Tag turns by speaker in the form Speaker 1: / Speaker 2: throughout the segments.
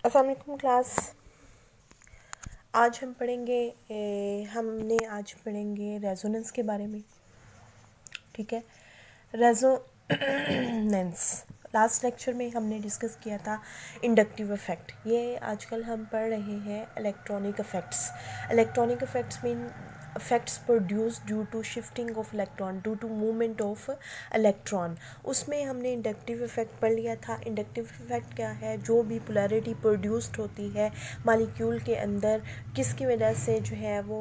Speaker 1: अस्सलाम वालेकुम क्लास। आज हम पढ़ेंगे आज पढ़ेंगे रेजोनेंस के बारे में। ठीक है, रेजोनेंस लास्ट लेक्चर में हमने डिस्कस किया था इंडक्टिव इफ़ेक्ट। ये आजकल हम पढ़ रहे हैं electronic effects. Electronic effects mean effects produced due to shifting of electron due to movement of electron। उसमें हमने इंडक्टिव इफ़ेक्ट पढ़ लिया था। इंडक्टिव इफ़ेक्ट क्या है? जो भी पोलैरिटी प्रोड्यूस्ड होती है मालिक्यूल के अंदर, किसकी वजह से जो है वो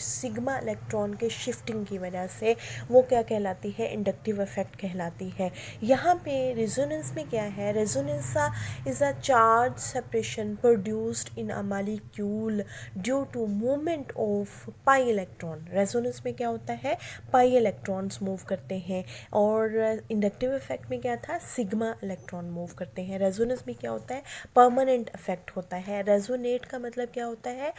Speaker 1: सिग्मा इलेक्ट्रॉन के शिफ्टिंग की वजह से, वो क्या कहलाती है? इंडक्टिव इफ़ेक्ट कहलाती है। यहाँ पे रेजोनेंस में क्या है? Resonance is a charge separation produced in a molecule due to movement of pi electron. Resonance में क्या होता है? पाई इलेक्ट्रॉन्स मूव करते हैं। और इंडक्टिव इफेक्ट में क्या था? सिग्मा इलेक्ट्रॉन मूव करते हैं। रेजोनेंस में क्या होता है? परमानेंट इफेक्ट होता है। रेजोनेट का मतलब क्या होता है?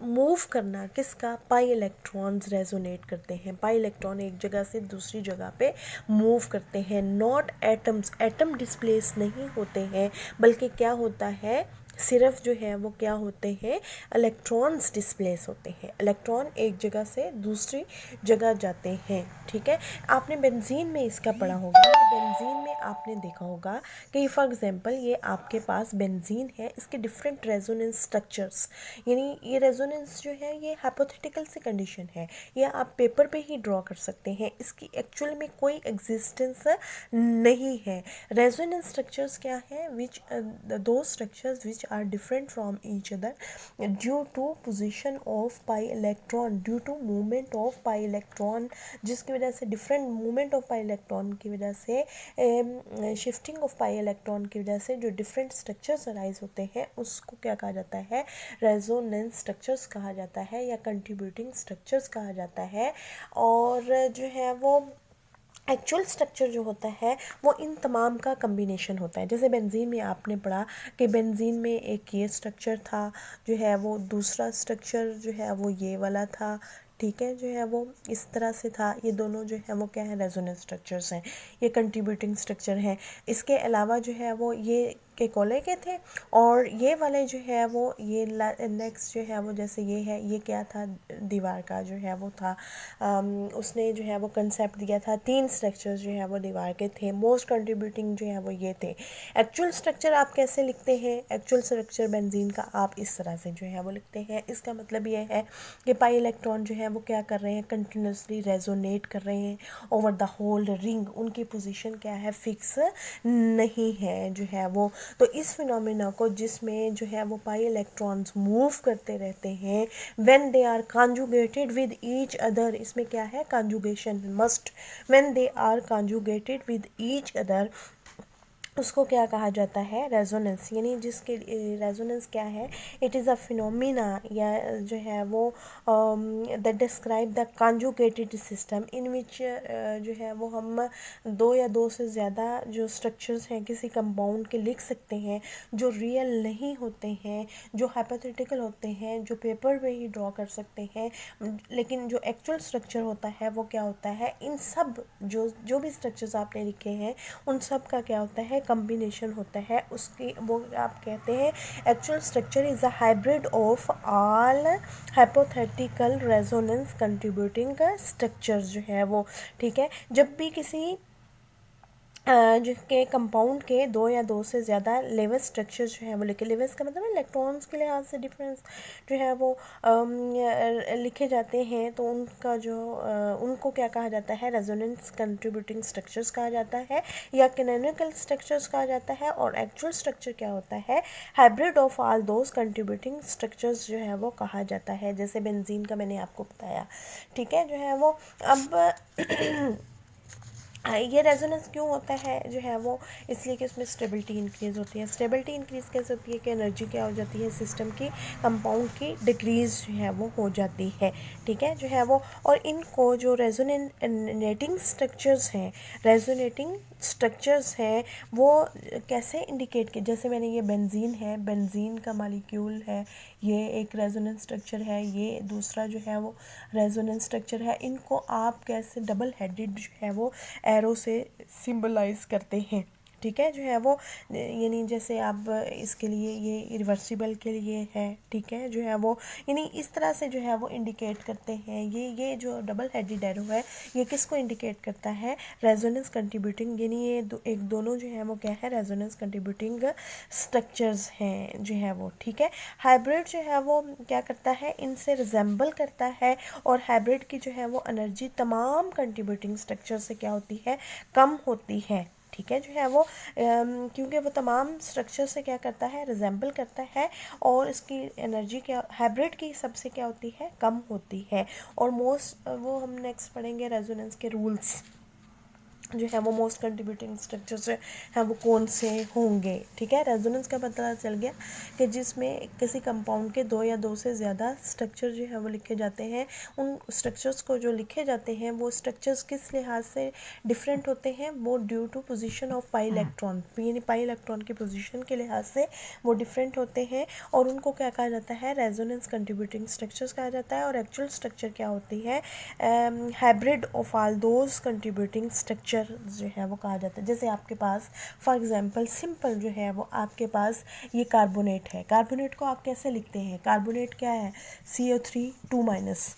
Speaker 1: मूव करना। किसका? पाई इलेक्ट्रॉन्स रेजोनेट करते हैं। पाई इलेक्ट्रॉन एक जगह से दूसरी जगह पे मूव करते हैं। नॉट एटम्स, एटम डिस्प्लेस नहीं होते हैं, बल्कि क्या होता है? सिर्फ जो है वो क्या होते हैं? इलेक्ट्रॉन्स डिस्प्लेस होते हैं। इलेक्ट्रॉन एक जगह से दूसरी जगह जाते हैं। ठीक है, आपने बेंजीन में इसका पढ़ा होगा। बेंजीन में आपने देखा होगा कि फॉर एग्जांपल ये आपके पास बेंजीन है, इसके डिफरेंट रेजोनेंस स्ट्रक्चर्स, यानी ये रेजोनेंस जो है ये हाइपोथेटिकल से कंडीशन है, ये आप पेपर पे ही ड्रॉ कर सकते हैं, इसकी एक्चुअल में कोई एग्जिस्टेंस नहीं है। रेजोनेंस स्ट्रक्चर्स क्या है? विच दो structures which are different from each other due to position of pi electron, due to movement of pi electron, जिसकी वजह से different movement of pi electron की वजह से, शिफ्टिंग ऑफ पाई इलेक्ट्रॉन की वजह से जो डिफरेंट स्ट्रक्चर्स अराइज होते हैं उसको क्या कहा जाता है? रेजोनेंस स्ट्रक्चर्स कहा जाता है या कंट्रीब्यूटिंग स्ट्रक्चर्स कहा जाता है। और जो है वो एक्चुअल स्ट्रक्चर जो होता है वो इन तमाम का कम्बिनेशन होता है। जैसे बेंजीन में आपने पढ़ा कि बेंजीन में एक ये स्ट्रक्चर था, जो है वो दूसरा स्ट्रक्चर जो है वो ये वाला था। ठीक है, जो है वो इस तरह से था। ये दोनों जो है वो क्या है? रेजोनेंस स्ट्रक्चर्स हैं, ये कंट्रीब्यूटिंग स्ट्रक्चर हैं। इसके अलावा जो है वो ये के कोले के थे, और ये वाले जो है वो ये नेक्स्ट जो है वो जैसे ये है, ये क्या था? दीवार का जो है वो था। उसने जो है वो कंसेप्ट दिया था। तीन स्ट्रक्चर्स जो है वो दीवार के थे। मोस्ट कंट्रीब्यूटिंग जो है वो ये थे। एक्चुअल स्ट्रक्चर आप कैसे लिखते हैं? एक्चुअल स्ट्रक्चर बेंजीन का आप इस तरह से जो है वो लिखते हैं। इसका मतलब ये है कि पाई इलेक्ट्रॉन जो है वो क्या कर रहे हैं? कंटिन्यूसली रेजोनेट कर रहे हैं ओवर द होल रिंग। उनकी पोजीशन क्या है? फिक्स नहीं है जो है वो। तो इस फिनोमेना को, जिसमें जो है वो पाई इलेक्ट्रॉन्स मूव करते रहते हैं when they are conjugated with each other, इसमें क्या है? Conjugation must. When they are conjugated with each other, उसको क्या कहा जाता है? रेजोनेंस। यानी जिसके रेजोनेंस क्या है? इट इज़ अ फिनोमिना, या जो है वो that describe the conjugated system in which जो है वो हम दो या दो से ज़्यादा जो स्ट्रक्चर्स हैं किसी कंपाउंड के लिख सकते हैं, जो रियल नहीं होते हैं, जो हाइपोथेटिकल होते हैं, जो पेपर पे ही ड्रॉ कर सकते हैं, लेकिन जो एक्चुअल स्ट्रक्चर होता है वो क्या होता है? इन सब जो भी स्ट्रक्चर्स आपने लिखे हैं उन सब का क्या होता है? कम्बिनेशन होता है। उसकी वो आप कहते हैं actual structure is a hybrid of all hypothetical resonance contributing structures जो है वो। ठीक है, जब भी किसी जिसके कंपाउंड के दो या दो से ज़्यादा लेवस स्ट्रक्चर जो है वो लिखे, लेवस का मतलब इलेक्ट्रॉन्स के लिहाज से डिफरेंस जो है वो लिखे जाते हैं, तो उनका जो उनको क्या कहा जाता है? रेजोनेंस कंट्रीब्यूटिंग स्ट्रक्चर्स कहा जाता है या कैनोनिकल स्ट्रक्चर्स कहा जाता है। और एक्चुअल स्ट्रक्चर क्या होता है? Hybrid of all those contributing structures जो है वो कहा जाता है। जैसे बेंजीन का मैंने आपको बताया। ठीक है, जो है वो अब ये रेजोनेंस क्यों होता है जो है वो? इसलिए कि उसमें स्टेबिलिटी इंक्रीज़ होती है। स्टेबिलिटी इंक्रीज़ कैसे होती है? कि एनर्जी क्या हो जाती है सिस्टम की, कंपाउंड की डिक्रीज़ जो है वो हो जाती है। ठीक है, जो है वो। और इनको जो रेजोनेटिंग स्ट्रक्चर्स हैं, रेजोनेटिंग स्ट्रक्चर्स हैं, वो कैसे इंडिकेट किए? जैसे मैंने ये बेंजीन है, बेंजीन का मालिक्यूल है, ये एक रेजोनेंस स्ट्रक्चर है, ये दूसरा जो है वो रेजोनेंस स्ट्रक्चर है। इनको आप कैसे डबल हेडेड जो है वो एरो से सिंबलाइज करते हैं? ठीक है, जो है वो यानी जैसे आप इसके लिए ये रिवर्सिबल के लिए है, ठीक है, जो है वो यानी इस तरह से जो है वो इंडिकेट करते हैं। ये जो डबल हेडेड एरो है ये किसको इंडिकेट करता है, रेजोनेंस कंट्रीब्यूटिंग, यानी ये एक दोनों जो है वो क्या है, रेजोनेंस कंट्रीब्यूटिंग स्ट्रक्चर्स हैं जो है वो, ठीक है। हाइब्रिड जो है वो क्या करता है, इनसे रिजेंबल करता है, और हाइब्रिड की जो है वो एनर्जी तमाम कंट्रीब्यूटिंग स्ट्रक्चर से क्या होती है, कम होती है, ठीक है, जो है वो क्योंकि वो तमाम स्ट्रक्चर से क्या करता है, रिजेंबल करता है, और इसकी एनर्जी क्या हाइब्रिड की सबसे क्या होती है, कम होती है। और मोस्ट वो हम नेक्स्ट पढ़ेंगे रेजोनेंस के रूल्स जो है वो मोस्ट कंट्रीब्यूटिंग स्ट्रक्चर से हैं वो कौन से होंगे, ठीक है। रेजोनेंस का पता चल गया कि जिसमें किसी कंपाउंड के दो या दो से ज़्यादा स्ट्रक्चर जो है वो लिखे जाते हैं। उन स्ट्रक्चर्स को जो लिखे जाते हैं वो स्ट्रक्चर्स किस लिहाज से डिफरेंट होते हैं, वो due to position of pi electron, यानी पाई इलेक्ट्रॉन की पोजीशन के लिहाज से वो डिफरेंट होते हैं, और उनको क्या कहा जाता है, रेजोनेंस कंट्रीब्यूटिंग स्ट्रक्चर्स कहा जाता है। और एक्चुअल स्ट्रक्चर क्या होती है, hybrid of all those contributing structure जो है वो कहा जाता है। जैसे आपके पास फॉर एग्जांपल सिंपल जो है वो आपके पास ये कार्बोनेट है, कार्बोनेट को आप कैसे लिखते हैं, कार्बोनेट क्या है, CO3 2-।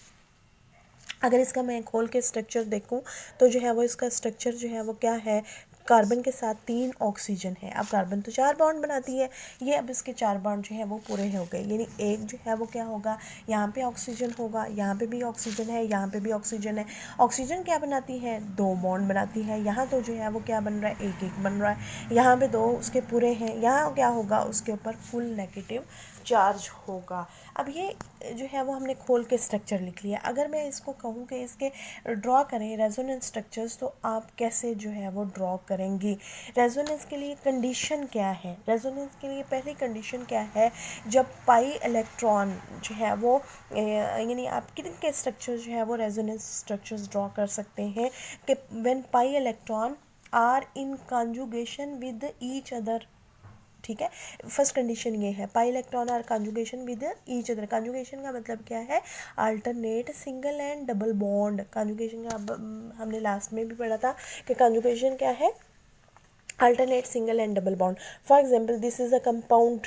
Speaker 1: अगर इसका मैं खोल के स्ट्रक्चर देखूं तो जो है वो इसका स्ट्रक्चर जो है वो क्या है, कार्बन के साथ 3 ऑक्सीजन है। अब कार्बन तो 4 बॉन्ड बनाती है, ये अब इसके 4 बॉन्ड जो है वो पूरे हो गए, यानी एक जो है वो क्या होगा, यहाँ पे ऑक्सीजन होगा, यहाँ पे भी ऑक्सीजन है, यहाँ पे भी ऑक्सीजन है। ऑक्सीजन क्या बनाती है, 2 बॉन्ड बनाती है। यहाँ तो जो है वो क्या बन रहा है, एक एक बन रहा है, यहाँ पे 2 उसके पूरे हैं, यहाँ क्या होगा, उसके ऊपर फुल नेगेटिव चार्ज होगा। अब ये जो है वो हमने खोल के स्ट्रक्चर लिख लिया। अगर मैं इसको कहूँ कि इसके ड्रॉ करें रेजोनेंस स्ट्रक्चर्स, तो आप कैसे जो है वो ड्रॉ करेंगी। रेजोनेंस के लिए कंडीशन क्या है, रेजोनेंस के लिए पहली कंडीशन क्या है, जब पाई इलेक्ट्रॉन जो है वो यानी आप किन के स्ट्रक्चर जो है वो रेजोनेंस स्ट्रक्चर्स ड्रॉ कर सकते हैं कि when pi electron are in conjugation with each other, ठीक है। फर्स्ट कंडीशन ये है, pi electron are conjugation with each other. Conjugation का मतलब क्या है, alternate single and double bond. Conjugation का हमने लास्ट में भी पढ़ा था कि कॉन्जुगेशन क्या है, alternate single and double bond. For example this is a compound,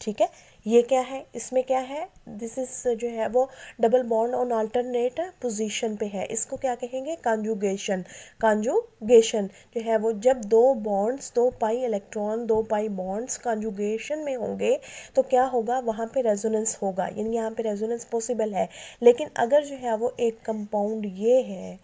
Speaker 1: ठीक है, ये क्या है, इसमें क्या है, दिस इज जो है वो double bond on alternate position पे है, इसको क्या कहेंगे, कॉन्जुगेशन। कॉन्जुगेशन जो है वो जब 2 bonds, 2 pi electron, 2 pi bonds conjugation में होंगे तो क्या होगा, वहाँ पे रेजोनेंस होगा, यानी यहाँ पे रेजोनेंस पॉसिबल है। लेकिन अगर जो है वो एक कंपाउंड ये है,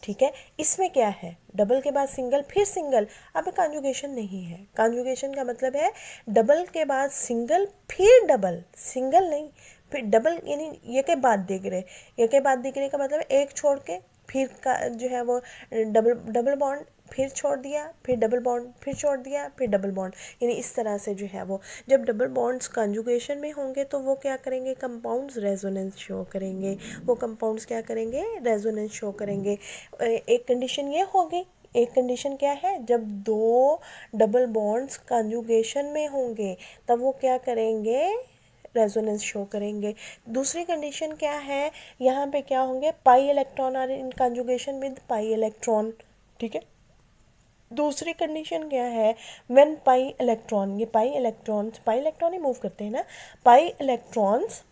Speaker 1: ठीक है, इसमें क्या है, डबल के बाद सिंगल फिर सिंगल, अब कॉन्जुगेशन नहीं है। कॉन्जुगेशन का मतलब है डबल के बाद सिंगल फिर डबल, सिंगल नहीं फिर डबल, यानी ये के बाद दिख रहे, ये के बाद दिख रहे का मतलब एक छोड़ के फिर का जो है वो डबल बॉन्ड, फिर छोड़ दिया, फिर डबल बॉन्ड, फिर छोड़ दिया, फिर डबल बॉन्ड, यानी इस तरह से जो है वो जब डबल बॉन्ड्स कॉन्जुगेशन में होंगे तो वो क्या करेंगे, कंपाउंड्स रेजोनेंस शो करेंगे। वो कंपाउंड्स क्या करेंगे, रेजोनेंस शो करेंगे। एक कंडीशन ये होगी, एक कंडीशन क्या है, जब 2 डबल बॉन्ड्स कॉन्जुगेशन में होंगे तब वो क्या करेंगे, रेजोनेंस शो करेंगे। दूसरी कंडीशन क्या है, यहाँ पे क्या होंगे, pi electron are in conjugation with pi electron, ठीक है। दूसरी कंडीशन क्या है, व्हेन पाई इलेक्ट्रॉन, ये पाई इलेक्ट्रॉन ही मूव करते हैं ना, पाई इलेक्ट्रॉन्स।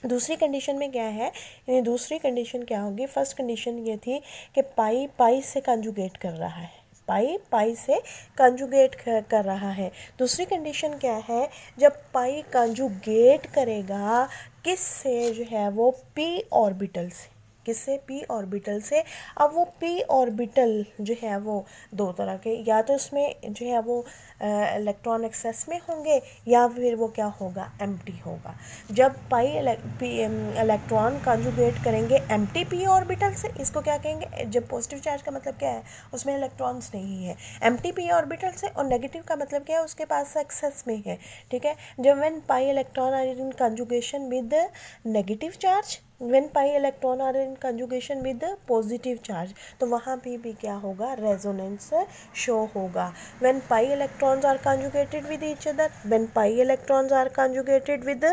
Speaker 1: दूसरी कंडीशन में क्या है, यानी दूसरी कंडीशन क्या होगी, फर्स्ट कंडीशन ये थी कि पाई पाई से कॉन्जुगेट कर रहा है, पाई पाई से कॉन्जुगेट कर रहा है। दूसरी कंडीशन क्या है, जब पाई कॉन्जुगेट करेगा किस से, जो है वो पी ऑर्बिटल से, किससे, पी ऑर्बिटल से। अब वो पी ऑर्बिटल जो है वो 2 तरह के, या तो उसमें जो है वो इलेक्ट्रॉन एक्सेस में होंगे, या फिर वो क्या होगा, एम्प्टी होगा। जब पाई इलेक्ट्रॉन कॉन्जुगेट करेंगे एम्प्टी पी ऑर्बिटल से, इसको क्या कहेंगे, जब पॉजिटिव चार्ज का मतलब क्या है, उसमें इलेक्ट्रॉन्स नहीं है, एम्प्टी पी ऑर्बिटल से। और नेगेटिव का मतलब क्या है, उसके पास एक्सेस में है, ठीक है। जब when pi electron are in conjugation with negative charge, when pi electron are in conjugation with positive charge, तो वहाँ पे भी क्या होगा, रेजोनेंस शो होगा। When pi electrons are conjugated with each other, when pi electrons are conjugated with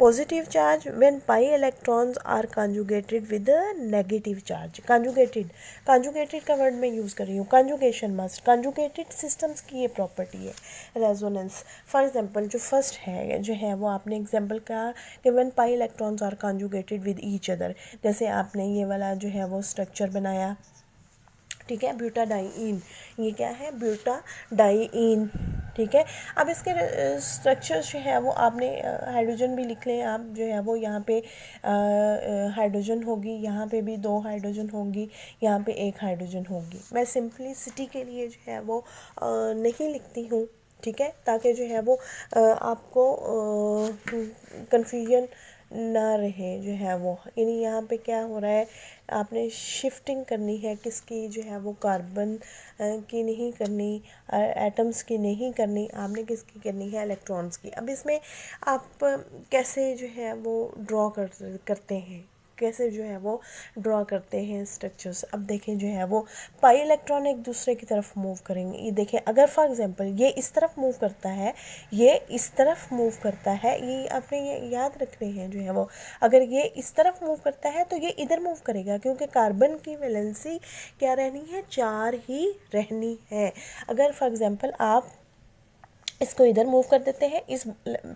Speaker 1: positive charge, when pi electrons are conjugated with negative charge. Conjugated का word मैं use कर रही हूँ, कंजुगेशन मस्ट, कंजुगेटेड सिस्टम्स की ये property है resonance. For example जो first है जो है वो आपने एग्जांपल कहा कि when pi electrons are conjugated with each other, जैसे आपने ये वाला जो है वो स्ट्रक्चर बनाया, ठीक है, ब्यूटाडाइइन, ये क्या है, ब्यूटाडाइइन, ठीक है। अब इसके स्ट्रक्चर जो है वो आपने हाइड्रोजन भी लिख लें आप, जो है वो यहाँ पे हाइड्रोजन होगी, यहाँ पे भी 2 हाइड्रोजन होंगी, यहाँ पे 1 हाइड्रोजन होगी। मैं सिंपलिसिटी के लिए जो है वो नहीं लिखती हूँ, ठीक है, ताकि जो है वो आपको कन्फ्यूजन ना रहे जो है वो, यानी यहाँ पे क्या हो रहा है, आपने शिफ्टिंग करनी है किसकी, जो है वो कार्बन की नहीं करनी, एटम्स की नहीं करनी, आपने किसकी करनी है, इलेक्ट्रॉन्स की। अब इसमें आप कैसे जो है वो ड्रॉ करते हैं, कैसे जो है वो ड्रॉ करते हैं स्ट्रक्चर्स। अब देखें जो है वो पाई इलेक्ट्रॉन एक दूसरे की तरफ मूव करेंगे, ये देखें, अगर फॉर एग्जांपल ये इस तरफ मूव करता है, ये इस तरफ मूव करता है, ये आपने ये याद रखने हैं जो है वो, अगर ये इस तरफ मूव करता है तो ये इधर मूव करेगा, क्योंकि कार्बन की वैलेंसी क्या रहनी है, 4 ही रहनी है। अगर फॉर एग्जांपल आप इसको इधर मूव कर देते हैं, इस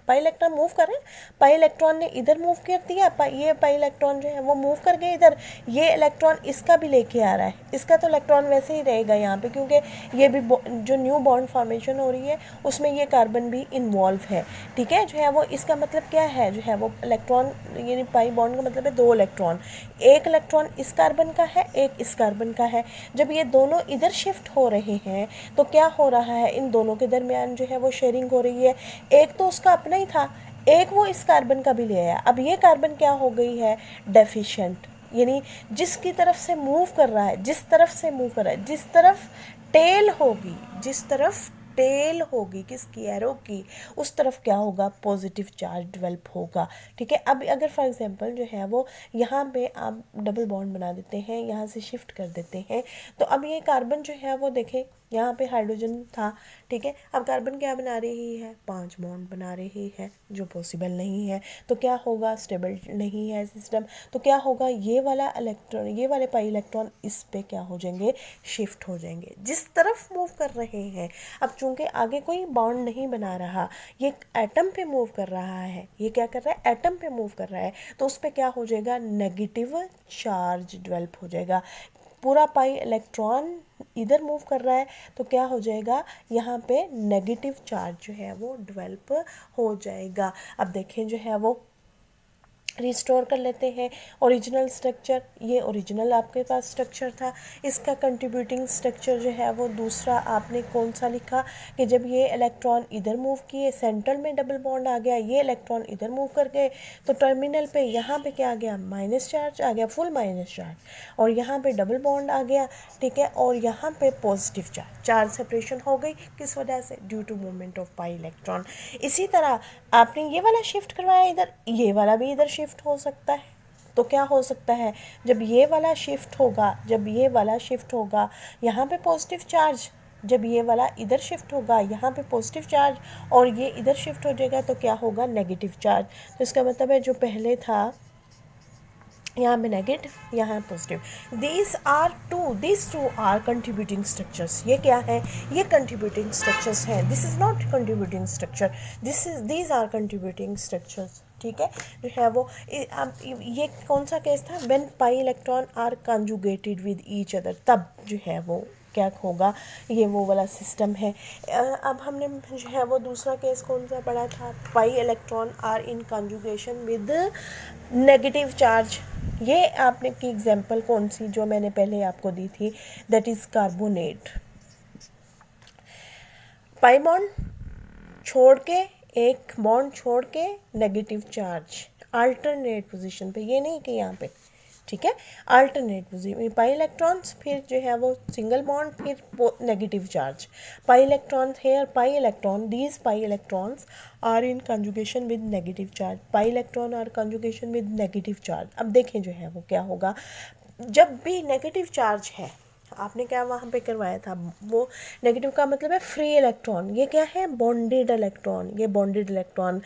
Speaker 1: पाई इलेक्ट्रॉन मूव कर रहे हैं, पाई इलेक्ट्रॉन ने इधर मूव कर दिया, ये पाई इलेक्ट्रॉन जो है वो मूव कर गए इधर, ये इलेक्ट्रॉन इसका भी लेके आ रहा है, इसका तो इलेक्ट्रॉन वैसे ही रहेगा यहाँ पे, क्योंकि ये भी जो न्यू बॉन्ड फॉर्मेशन हो रही है उसमें ये कार्बन भी इन्वॉल्व है, ठीक है, जो है वो इसका मतलब क्या है, जो है वो इलेक्ट्रॉन, यानी पाई बॉन्ड का मतलब है 2 इलेक्ट्रॉन, एक इलेक्ट्रॉन इस कार्बन का है, एक इस कार्बन का है। जब ये दोनों इधर शिफ्ट हो रहे हैं तो क्या हो रहा है, इन दोनों के दरमियान जो है वो शेयरिंग हो रही है, एक तो उसका अपना ही था, एक वो इस कार्बन का भी ले आया। अब ये कार्बन क्या हो गई है, डेफिशिएंट, यानी जिसकी तरफ से मूव कर रहा है, जिस तरफ से मूव कर रहा है, जिस तरफ टेल होगी, जिस तरफ टेल होगी किसकी, एरो की, उस तरफ क्या होगा, पॉजिटिव चार्ज डेवलप होगा, ठीक है। अब अगर फॉर एग्जांपल जो है वो यहाँ पे आप डबल बॉन्ड बना देते हैं, यहाँ से शिफ्ट कर देते हैं, तो अब ये कार्बन जो है वो देखें, यहाँ पे हाइड्रोजन था, ठीक है, अब कार्बन क्या बना रही है, 5 बॉन्ड बना रही है, जो पॉसिबल नहीं है, तो क्या होगा, स्टेबल नहीं है सिस्टम, तो क्या होगा, ये वाला इलेक्ट्रॉन, ये वाले पाई इलेक्ट्रॉन इस पे क्या हो जाएंगे, शिफ्ट हो जाएंगे, जिस तरफ मूव कर रहे हैं। अब चूंकि आगे कोई बॉन्ड नहीं बना रहा, ये एटम पे मूव कर रहा है, ये क्या कर रहा है, एटम पे मूव कर रहा है, तो उस पर क्या हो जाएगा, नेगेटिव चार्ज डेवलप हो जाएगा। पूरा पाई इलेक्ट्रॉन इधर मूव कर रहा है तो क्या हो जाएगा, यहाँ पे नेगेटिव चार्ज जो है वो डेवलप हो जाएगा। अब देखें जो है वो रिस्टोर कर लेते हैं ओरिजिनल स्ट्रक्चर, ये ओरिजिनल आपके पास स्ट्रक्चर था, इसका कंट्रीब्यूटिंग स्ट्रक्चर जो है वो दूसरा आपने कौन सा लिखा, कि जब ये इलेक्ट्रॉन इधर मूव किए, सेंटर में डबल बॉन्ड आ गया, ये इलेक्ट्रॉन इधर मूव कर गए, तो टर्मिनल पे यहाँ पे क्या आ गया, माइनस चार्ज आ गया, फुल माइनस चार्ज, और यहाँ पे डबल बॉन्ड आ गया, ठीक है, और यहाँ पे पॉजिटिव चार्ज सेपरेशन हो गई, किस वजह से, due to movement of pi electron. इसी तरह आपने ये वाला शिफ्ट करवाया इधर, ये वाला भी इधर शिफ्ट हो सकता है, तो क्या हो सकता है, जब ये वाला शिफ्ट होगा, जब ये वाला शिफ्ट होगा यहाँ पे पॉजिटिव चार्ज, जब ये वाला इधर शिफ्ट होगा यहाँ पे पॉजिटिव चार्ज, और ये इधर शिफ्ट हो जाएगा तो क्या होगा, नेगेटिव चार्ज। तो इसका मतलब है जो पहले था यहाँ पे नेगेटिव, यहाँ positive, these two are contributing structures. ये क्या है, ये कंट्रीब्यूटिंग स्ट्रक्चर्स हैं, this is not contributing structure, these are contributing structures, ठीक है, जो है वो अब ये कौन सा केस था, when pi electron are conjugated with each other, तब जो है वो क्या होगा, ये वो वाला सिस्टम है। अब हमने जो है वो दूसरा केस कौन सा पढ़ा था, pi electron are in conjugation with negative charge. ये आपने की एग्जांपल कौन सी जो मैंने पहले आपको दी थी, that is carbonate, pi bond छोड़ के, एक बॉन्ड छोड़ के नेगेटिव चार्ज अल्टरनेट पोजीशन पे, ये नहीं कि यहाँ पे, ठीक है, अल्टरनेट पोजीशन पाई इलेक्ट्रॉन्स, फिर जो है वो सिंगल बॉन्ड, फिर negative charge, pi electrons here, pi electron, these pi electrons are in conjugation with negative charge, pi electron are conjugation with negative charge. अब देखें जो है वो क्या होगा, जब भी नेगेटिव चार्ज है, आपने क्या वहाँ पे करवाया था, वो नेगेटिव का मतलब है फ्री इलेक्ट्रॉन, ये क्या है बॉन्डेड इलेक्ट्रॉन, ये बॉन्डेड इलेक्ट्रॉन।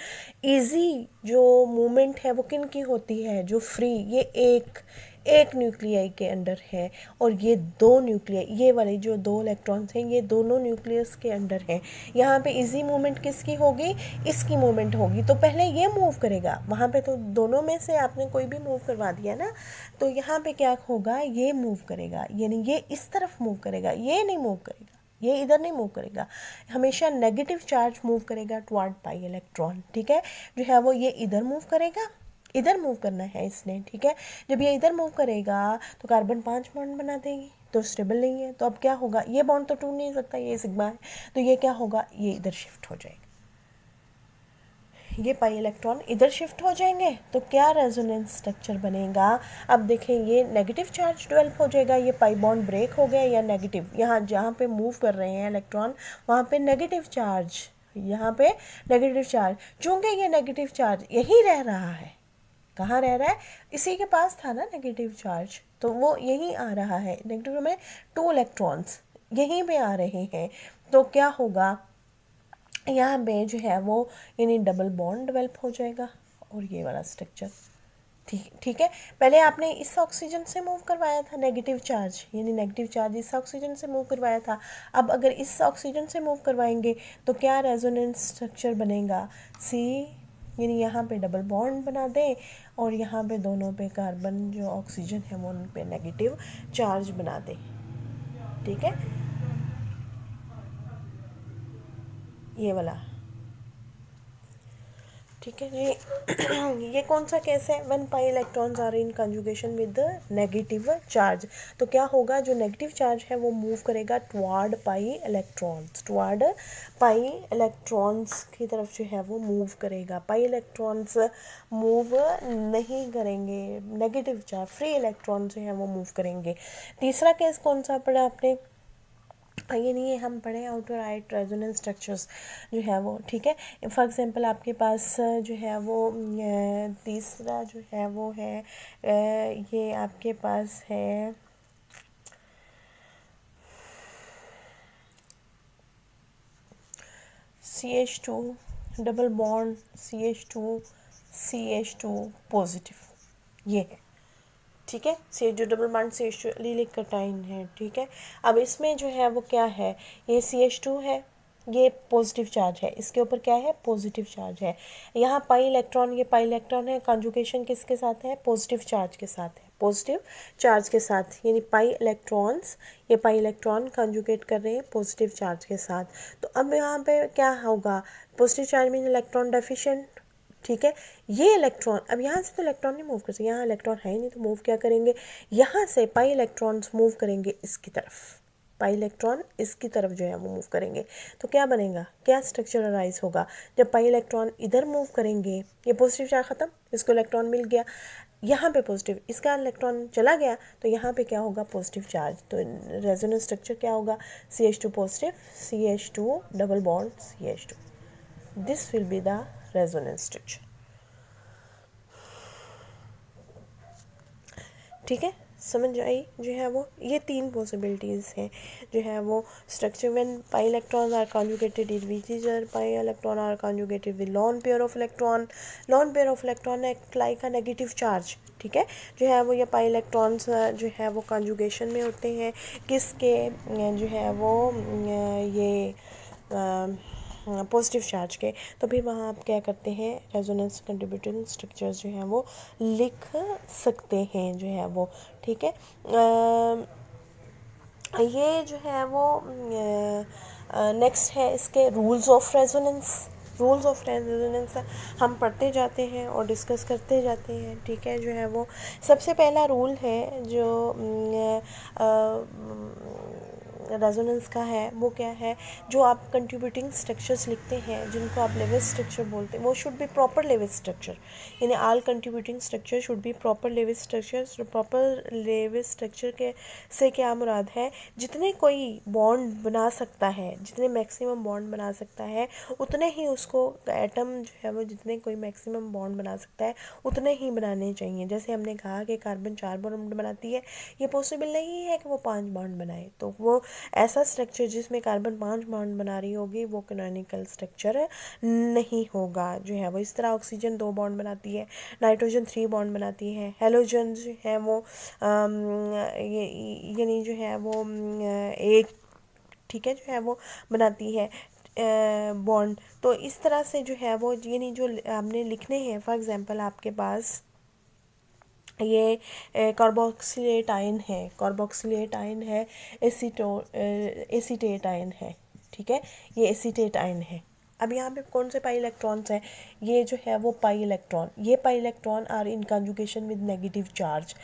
Speaker 1: इजी जो मूवमेंट है वो किन की होती है, जो फ्री, ये एक न्यूक्लियाई के अंडर है, और ये दो न्यूक्लियाई, ये वाले जो दो इलेक्ट्रॉन्स हैं ये दोनों न्यूक्लियस के अंडर हैं। यहाँ पे इजी मूवमेंट किसकी होगी, इसकी मूवमेंट होगी, तो पहले ये मूव करेगा, वहाँ पे तो दोनों में से आपने कोई भी मूव करवा दिया ना, तो यहाँ पे क्या होगा, ये मूव करेगा, यानी ये इस तरफ मूव करेगा, ये नहीं मूव करेगा, ये इधर नहीं मूव करेगा, हमेशा नेगेटिव चार्ज मूव करेगा टुवर्ड पाई इलेक्ट्रॉन, ठीक है। जो है वो ये इधर मूव करेगा, इधर मूव करना है इसने, ठीक है। जब ये इधर मूव करेगा तो कार्बन 5 बॉन्ड बना देगी, तो स्टेबल नहीं है, तो अब क्या होगा, ये बॉन्ड तो टूट नहीं सकता, ये सिग्मा है, तो ये क्या होगा, ये इधर शिफ्ट हो जाएगा, ये पाई इलेक्ट्रॉन इधर शिफ्ट हो जाएंगे, तो क्या रेजोनेंस स्ट्रक्चर बनेगा। अब देखें ये नेगेटिव चार्ज डेवलप हो जाएगा, ये पाई बॉन्ड ब्रेक हो गया या नेगेटिव, यहाँ जहाँ पे मूव कर रहे हैं इलेक्ट्रॉन वहाँ पे नेगेटिव चार्ज, यहाँ पे नेगेटिव चार्ज, चूँकि ये नेगेटिव चार्ज यहीं रह रहा है, कहाँ रह रहा है, इसी के पास था ना नेगेटिव चार्ज, तो वो यहीं आ रहा है, नेगेटिव में 2 इलेक्ट्रॉन्स यहीं पे आ रहे हैं, तो क्या होगा, यहाँ पे जो है वो यानी डबल बॉन्ड डेवलप हो जाएगा, और ये वाला स्ट्रक्चर, ठीक है। पहले आपने इस ऑक्सीजन से मूव करवाया था नेगेटिव चार्ज, यानी नेगेटिव चार्ज इस ऑक्सीजन से मूव करवाया था, अब अगर इस ऑक्सीजन से मूव करवाएंगे तो क्या रेजोनेंस स्ट्रक्चर बनेगा, सी, यानी यहाँ पे डबल बॉन्ड बना दें, और यहाँ पे दोनों पे कार्बन जो ऑक्सीजन है वो उन पे नेगेटिव चार्ज बना दें, ठीक है, ये वाला, ठीक है जी। ये कौन सा केस है, 1 pi electrons are in conjugation with negative charge, तो क्या होगा, जो नेगेटिव चार्ज है वो मूव करेगा toward pi electrons, toward pi electrons की तरफ जो है वो मूव करेगा, पाई इलेक्ट्रॉन्स मूव नहीं करेंगे, नेगेटिव चार्ज फ्री इलेक्ट्रॉन जो है वो मूव करेंगे। तीसरा केस कौन सा पढ़ा आपने, ये नहीं है, हम पढ़े आउटर राइट रेजोनेंस स्ट्रक्चर्स जो है वो, ठीक है। फॉर एग्जांपल आपके पास जो है वो तीसरा जो है वो है ये आपके पास है CH2 double bond CH2 CH2 positive, ये है, ठीक है, CH2 double bond CH2 allylic कटाइन है, ठीक है। अब इसमें जो है वो क्या है, ये CH2 है, ये पॉजिटिव चार्ज है, इसके ऊपर क्या है, पॉजिटिव चार्ज है, यहाँ पाई इलेक्ट्रॉन, ये पाई इलेक्ट्रॉन है, कंजुगेशन किसके साथ है, पॉजिटिव चार्ज के साथ है, पॉजिटिव चार्ज के साथ, यानी पाई इलेक्ट्रॉन्स, ये पाई इलेक्ट्रॉन कंजुगेट कर रहे हैं पॉजिटिव चार्ज के साथ, तो अब यहाँ पे क्या होगा, positive charge mean electron deficient, ठीक है। ये इलेक्ट्रॉन, अब यहाँ से तो इलेक्ट्रॉन नहीं मूव कर सकते, यहाँ इलेक्ट्रॉन है ही नहीं, तो मूव क्या करेंगे, यहाँ से पाई इलेक्ट्रॉन्स मूव करेंगे इसकी तरफ, पाई इलेक्ट्रॉन इसकी तरफ जो है वो मूव करेंगे, तो क्या बनेगा, क्या स्ट्रक्चर अराइज होगा, जब पाई इलेक्ट्रॉन इधर मूव करेंगे, ये पॉजिटिव चार्ज ख़त्म, इसको इलेक्ट्रॉन मिल गया, यहाँ पे पॉजिटिव, इसका इलेक्ट्रॉन चला गया, तो यहाँ पे क्या होगा, पॉजिटिव चार्ज, तो रेजोनेंस स्ट्रक्चर क्या होगा, CH2 positive CH2 double bond CH2, this will be the resonance structure, ठीक है, समझ आई जो है वो, ये 3 पॉसिबिलिटीज़ हैं जो है वो structure, when pi electrons are conjugated with each other, pi electron are conjugated with lone pair of electron, lone pair of electron act like a negative charge, ठीक है, जो है वो ये पाई इलेक्ट्रॉन्स जो है वो कॉन्जुगेशन में होते हैं किसके, जो है वो ये पॉजिटिव चार्ज के, तो फिर वहाँ आप क्या करते हैं, रेजोनेंस कंट्रीब्यूटिंग स्ट्रक्चर्स जो हैं वो लिख सकते हैं जो है वो, ठीक है। ये जो है वो नेक्स्ट है इसके rules of resonance, rules of resonance हम पढ़ते जाते हैं और डिस्कस करते जाते हैं, ठीक है। जो है वो सबसे पहला रूल है जो रेजोनेंस का है वो क्या है, जो आप कंट्रीब्यूटिंग स्ट्रक्चर्स लिखते हैं जिनको आप लेवेज स्ट्रक्चर बोलते हैं वो should be proper Lewis structure, यानी all contributing structure should be proper Lewis structure. Proper Lewis structure के से क्या मुराद है, जितने कोई बॉन्ड बना सकता है, जितने मैक्सिमम बॉन्ड बना सकता है उतने ही उसको एटम जो है वो जितने कोई मैक्सिमम बॉन्ड बना सकता है उतने ही बनाने चाहिए। जैसे हमने कहा कि कार्बन 4 बॉन्ड बनाती है, ये पॉसिबल नहीं है कि वो 5 बॉन्ड बनाए, तो वो ऐसा स्ट्रक्चर जिसमें कार्बन 5 बॉन्ड बना रही होगी वो कैनोनिकल स्ट्रक्चर नहीं होगा जो है वो। इस तरह ऑक्सीजन 2 बॉन्ड बनाती है, नाइट्रोजन 3 बॉन्ड बनाती है, हेलोजन जो है वो यानी जो है वो एक, ठीक है, जो है वो बनाती है बॉन्ड। तो इस तरह से जो है वो यानी जो आपने लिखने हैं, फॉर एग्जांपल आपके पास ये कार्बोक्सिलेट आयन है, कार्बोक्सिलेट आयन है, एसीटेट आयन है, ठीक है, ये एसीटेट आयन है। अब यहाँ पे कौन से पाई इलेक्ट्रॉन्स हैं, ये जो है वो पाई इलेक्ट्रॉन, ये pi electron are in conjugation with negative charge,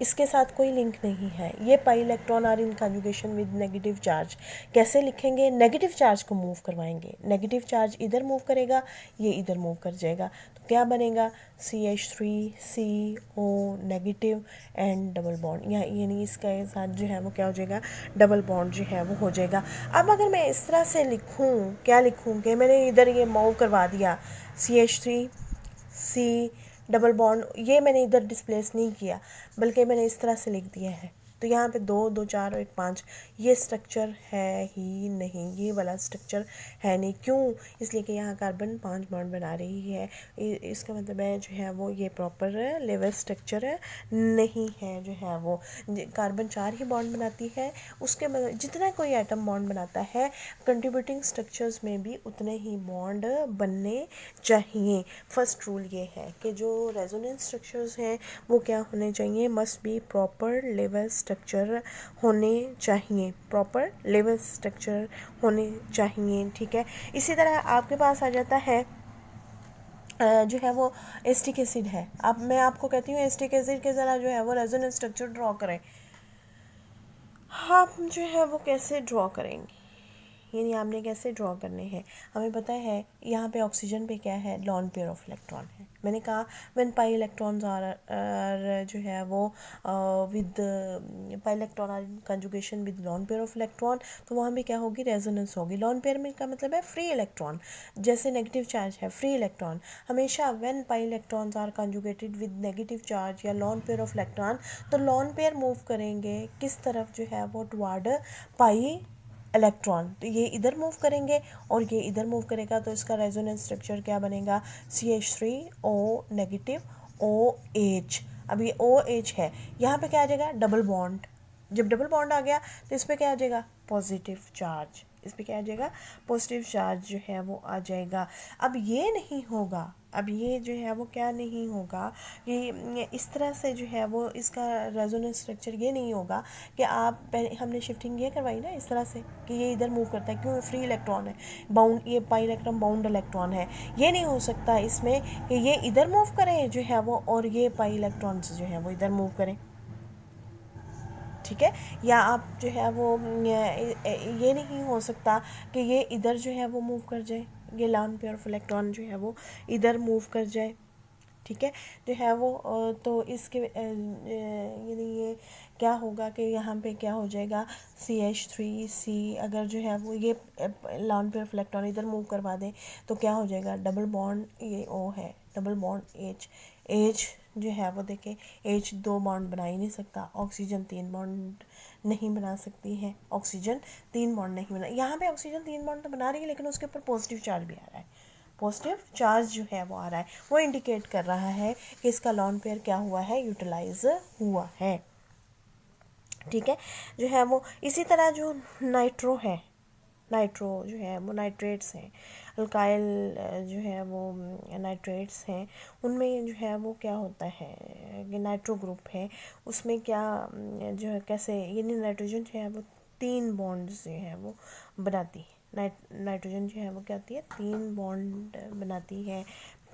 Speaker 1: इसके साथ कोई लिंक नहीं है। ये pi electron are in conjugation with negative charge, कैसे लिखेंगे, नेगेटिव चार्ज को मूव करवाएंगे, नेगेटिव चार्ज इधर मूव करेगा, ये इधर मूव कर जाएगा, तो क्या बनेगा, CH3CO negative and double bond, यानी इसके साथ जो है वो क्या हो जाएगा, डबल बॉन्ड जो है वो हो जाएगा। अब अगर मैं इस तरह से लिखूं, क्या लिखूं कि मैंने इधर ये मूव करवा दिया, CH3C डबल बॉन्ड, ये मैंने इधर डिस्प्लेस नहीं किया बल्कि मैंने इस तरह से लिख दिया है, तो यहाँ पे 2 2 4 और 1 5, ये स्ट्रक्चर है ही नहीं, ये वाला स्ट्रक्चर है नहीं। क्यों, इसलिए कि यहाँ कार्बन 5 बॉन्ड बना रही है, इसका मतलब है जो है वो ये प्रॉपर लेवल स्ट्रक्चर नहीं है, जो है वो कार्बन 4 ही बॉन्ड बनाती है, उसके मतलब जितना कोई एटम बॉन्ड बनाता है कंट्रीब्यूटिंग स्ट्रक्चर्स में भी उतने ही बॉन्ड बनने चाहिए। फर्स्ट रूल ये है कि जो रेजोनेंस स्ट्रक्चर्स हैं वो क्या होने चाहिए, must be proper level structure होने चाहिए, प्रॉपर लेवल स्ट्रक्चर होने चाहिए, ठीक है। इसी तरह आपके पास आ जाता है जो है वो एस्टिक एसिड है। अब मैं आपको कहती हूँ एस्टिक एसिड के ज़रा जो है वो रेजोनेंस स्ट्रक्चर ड्रॉ करें, आप जो है वो कैसे ड्रॉ करेंगे, यानी आपने कैसे ड्रॉ करने हैं, हमें पता है यहाँ पे ऑक्सीजन पे क्या है, लॉन पेयर ऑफ इलेक्ट्रॉन है। मैंने कहा व्हेन पाई इलेक्ट्रॉन्स आर जो है वो with pi electron are in conjugation with lone pair of electron, तो वहाँ पे क्या होगी, रेजोनेंस होगी। लॉन पेयर में का मतलब है फ्री इलेक्ट्रॉन, जैसे नेगेटिव चार्ज है फ्री इलेक्ट्रॉन, हमेशा when pi electrons are conjugated with negative charge या लॉन पेयर ऑफ इलेक्ट्रॉन, तो लॉन पेयर मूव करेंगे किस तरफ, जो है वो टुवार्ड पाई इलेक्ट्रॉन, तो ये इधर मूव करेंगे और ये इधर मूव करेगा, तो इसका रेजोनेंस स्ट्रक्चर क्या बनेगा, CH3O नेगेटिव OH। अब ये OH है, यहाँ पे क्या आ जाएगा, डबल बॉन्ड, जब डबल बॉन्ड आ गया तो इस पर क्या आ जाएगा, पॉजिटिव चार्ज, इस पर क्या आ जाएगा, पॉजिटिव चार्ज जो है वो आ जाएगा। अब ये नहीं होगा, अब ये जो है वो क्या नहीं होगा कि इस तरह से जो है वो इसका रेजोनेंस स्ट्रक्चर ये नहीं होगा कि आप पहले हमने शिफ्टिंग ये करवाई ना इस तरह से कि ये इधर मूव करता है, क्यों, फ्री इलेक्ट्रॉन है, बाउंड, ये पाई इलेक्ट्रॉन बाउंड इलेक्ट्रॉन है, ये नहीं हो सकता इसमें कि ये इधर मूव करें जो है वो और ये पाई इलेक्ट्रॉन जो है वो इधर मूव करें, ठीक है। या आप जो है वो ये नहीं हो सकता कि ये इधर जो है वो मूव कर जाए, ये लॉन पेयर ऑफ इलेक्ट्रॉन जो है वो इधर मूव कर जाए, ठीक है, जो है वो तो इसके यानी ये क्या होगा कि यहाँ पे क्या हो जाएगा, CH3C, अगर जो है वो ये लॉन पेयर ऑफ इलेक्ट्रॉन इधर मूव करवा दें तो क्या हो जाएगा, डबल बॉन्ड, ये O है, डबल बॉन्ड H जो है वो देखें, H 2 बॉन्ड बना ही नहीं सकता, ऑक्सीजन 3 बॉन्ड नहीं बना सकती है, ऑक्सीजन 3 बॉन्ड नहीं बना, यहाँ पे ऑक्सीजन 3 बॉन्ड तो बना रही है लेकिन उसके ऊपर पॉजिटिव चार्ज भी आ रहा है, पॉजिटिव चार्ज जो है वो आ रहा है, वो इंडिकेट कर रहा है कि इसका लॉन पेयर क्या हुआ है, यूटिलाइज हुआ है, ठीक है, जो है वो। इसी तरह जो नाइट्रो है, नाइट्रो जो है वो नाइट्रेट्स हैं, अल्काइल जो है वो नाइट्रेट्स हैं, उनमें जो है वो क्या होता है कि नाइट्रो ग्रुप है, उसमें क्या जो है कैसे ये नाइट्रोजन जो है वो 3 बॉन्ड्स जो है वो बनाती है, नाइट्रोजन जो है वो क्या होती है, 3 बॉन्ड बनाती है,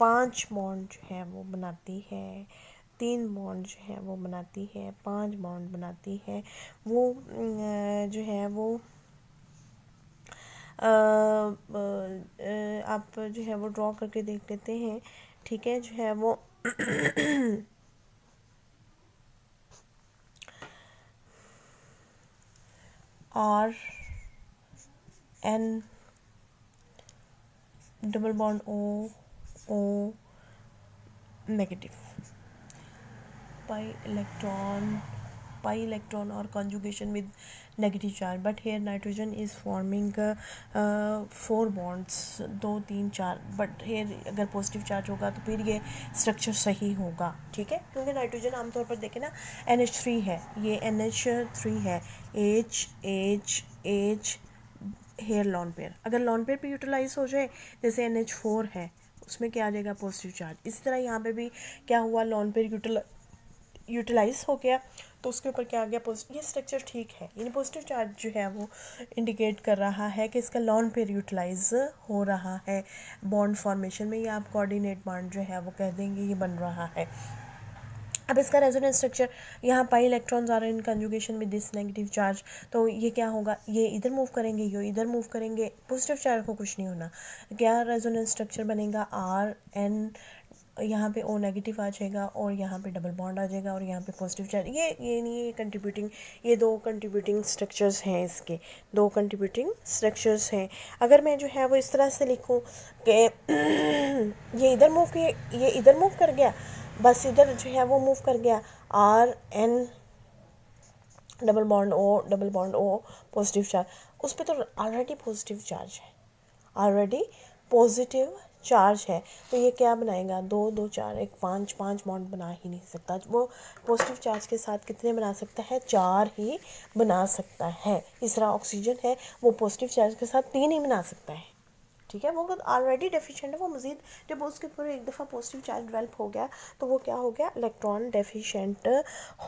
Speaker 1: 5 बॉन्ड जो है वो बनाती है, 3 बॉन्ड जो है वो बनाती है, 5 बॉन्ड बनाती है, वो जो है वो आप जो है वो ड्रॉ करके देख लेते हैं, ठीक है। जो है वो R N double bond O O negative, pi electron or conjugation with negative charge, but here nitrogen is forming 4 bonds, 2 3 4, but here अगर पॉजिटिव चार्ज होगा तो फिर ये स्ट्रक्चर सही होगा, ठीक है। क्योंकि नाइट्रोजन आमतौर पर देखें ना NH3 है, ये NH3 है, H हेयर लॉन पेयर, अगर लॉन पेयर पे यूटिलाइज हो जाए जैसे NH4 है उसमें क्या आ जाएगा पॉजिटिव चार्ज। इसी तरह यहाँ पे भी क्या हुआ, लॉन पेयर यूटिलाइज हो गया तो उसके ऊपर क्या आ गया पॉजिटिव। ये स्ट्रक्चर ठीक है, यानी पॉजिटिव चार्ज जो है वो इंडिकेट कर रहा है कि इसका लॉन पेयर यूटिलाइज हो रहा है बॉन्ड फॉर्मेशन में, या आप कोऑर्डिनेट बॉन्ड जो है वो कह देंगे ये बन रहा है। अब इसका रेजोनेंस स्ट्रक्चर, यहाँ pi electrons are in conjugation with this negative charge, तो ये क्या होगा, ये इधर मूव करेंगे, ये इधर मूव करेंगे, पॉजिटिव चार्ज को कुछ नहीं होना। क्या रेजोनेंस स्ट्रक्चर बनेगा, RN, यहाँ पे O नेगेटिव आ जाएगा और यहाँ पे डबल बॉन्ड आ जाएगा और यहाँ पे पॉजिटिव चार्ज। ये नहीं, ये कंट्रीब्यूटिंग, ये 2 कंट्रीब्यूटिंग स्ट्रक्चर्स हैं, इसके 2 कंट्रीब्यूटिंग स्ट्रक्चर्स हैं। अगर मैं जो है वो इस तरह से लिखूँ कि ये इधर मूव किए, ये इधर मूव कर गया, बस इधर जो है वो मूव कर गया, RN double bond O positive charge, उस पर तो ऑलरेडी पॉजिटिव चार्ज है, ऑलरेडी पॉजिटिव चार्ज है, तो ये क्या बनाएगा, 2 2 4 1 5 5 बॉन्ड बना ही नहीं सकता। वो पॉजिटिव चार्ज के साथ कितने बना सकता है, 4 ही बना सकता है। तीसरा ऑक्सीजन है, वो पॉजिटिव चार्ज के साथ 3 ही बना सकता है, ठीक है। वो ऑलरेडी डेफिशिएंट है, वो मज़ीद जब उसके ऊपर एक दफ़ा पॉजिटिव चार्ज डेवलप हो गया तो वो क्या हो गया, इलेक्ट्रॉन डेफिशिएंट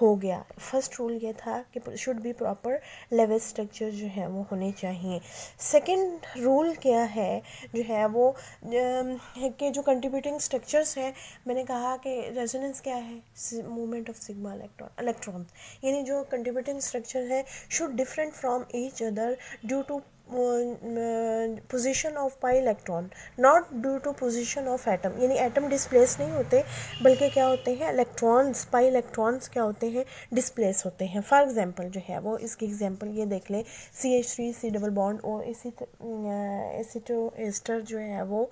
Speaker 1: हो गया। फर्स्ट रूल ये था कि should be proper level structure जो है वो होने चाहिए। सेकंड रूल क्या है जो है वो कि जो कंट्रीब्यूटिंग स्ट्रक्चर्स हैं, मैंने कहा कि रेजोनेंस क्या है, मूवमेंट ऑफ सिग्मा इलेक्ट्रॉन, यानी जो कंट्रीब्यूटिंग स्ट्रक्चर है should different from each other due to position of pi electron, not due to position of atom, यानी एटम डिस्प्लेस नहीं होते बल्कि क्या होते हैं, इलेक्ट्रॉन्स, पाई इलेक्ट्रॉन्स क्या होते हैं, डिस्प्लेस होते हैं। फॉर एग्जांपल जो है वो इसकी एग्जांपल ये देख लें, CH3 C डबल बॉन्ड और एसिटो एस्टर जो है वो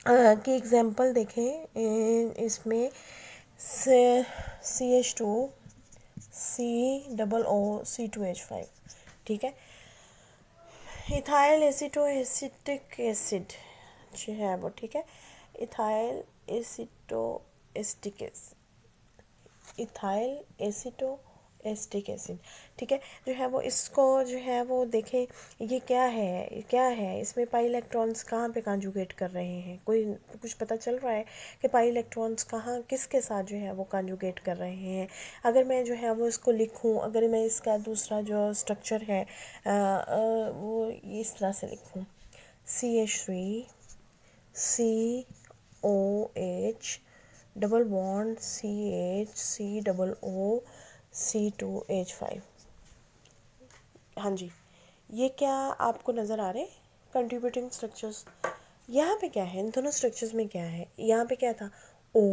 Speaker 1: की एग्जांपल देखें, इसमें CH2 C O O C2H5, ठीक है। इथाइल एसिटोएसिटिक एसिड जो है वो, ठीक है, इथाइल एसिटोएसिटिक एसिड, ठीक है। जो है वो इसको जो है वो देखें, ये क्या है इसमें पाई इलेक्ट्रॉन्स कहाँ पे कॉन्जुगेट कर रहे हैं, कोई कुछ पता चल रहा है कि पाई इलेक्ट्रॉन्स कहाँ किसके साथ जो है वो कॉन्जुगेट कर रहे हैं। अगर मैं जो है वो इसको लिखूं, अगर मैं इसका दूसरा जो स्ट्रक्चर है वो इस तरह से लिखूं, CH3 COH double bond CH C double O C2H5, हाँ जी, ये क्या आपको नज़र आ रहे हैं कंट्रीब्यूटिंग स्ट्रक्चर्स। यहाँ पे क्या है, इन दोनों स्ट्रक्चर्स में क्या है, यहाँ पे क्या था O,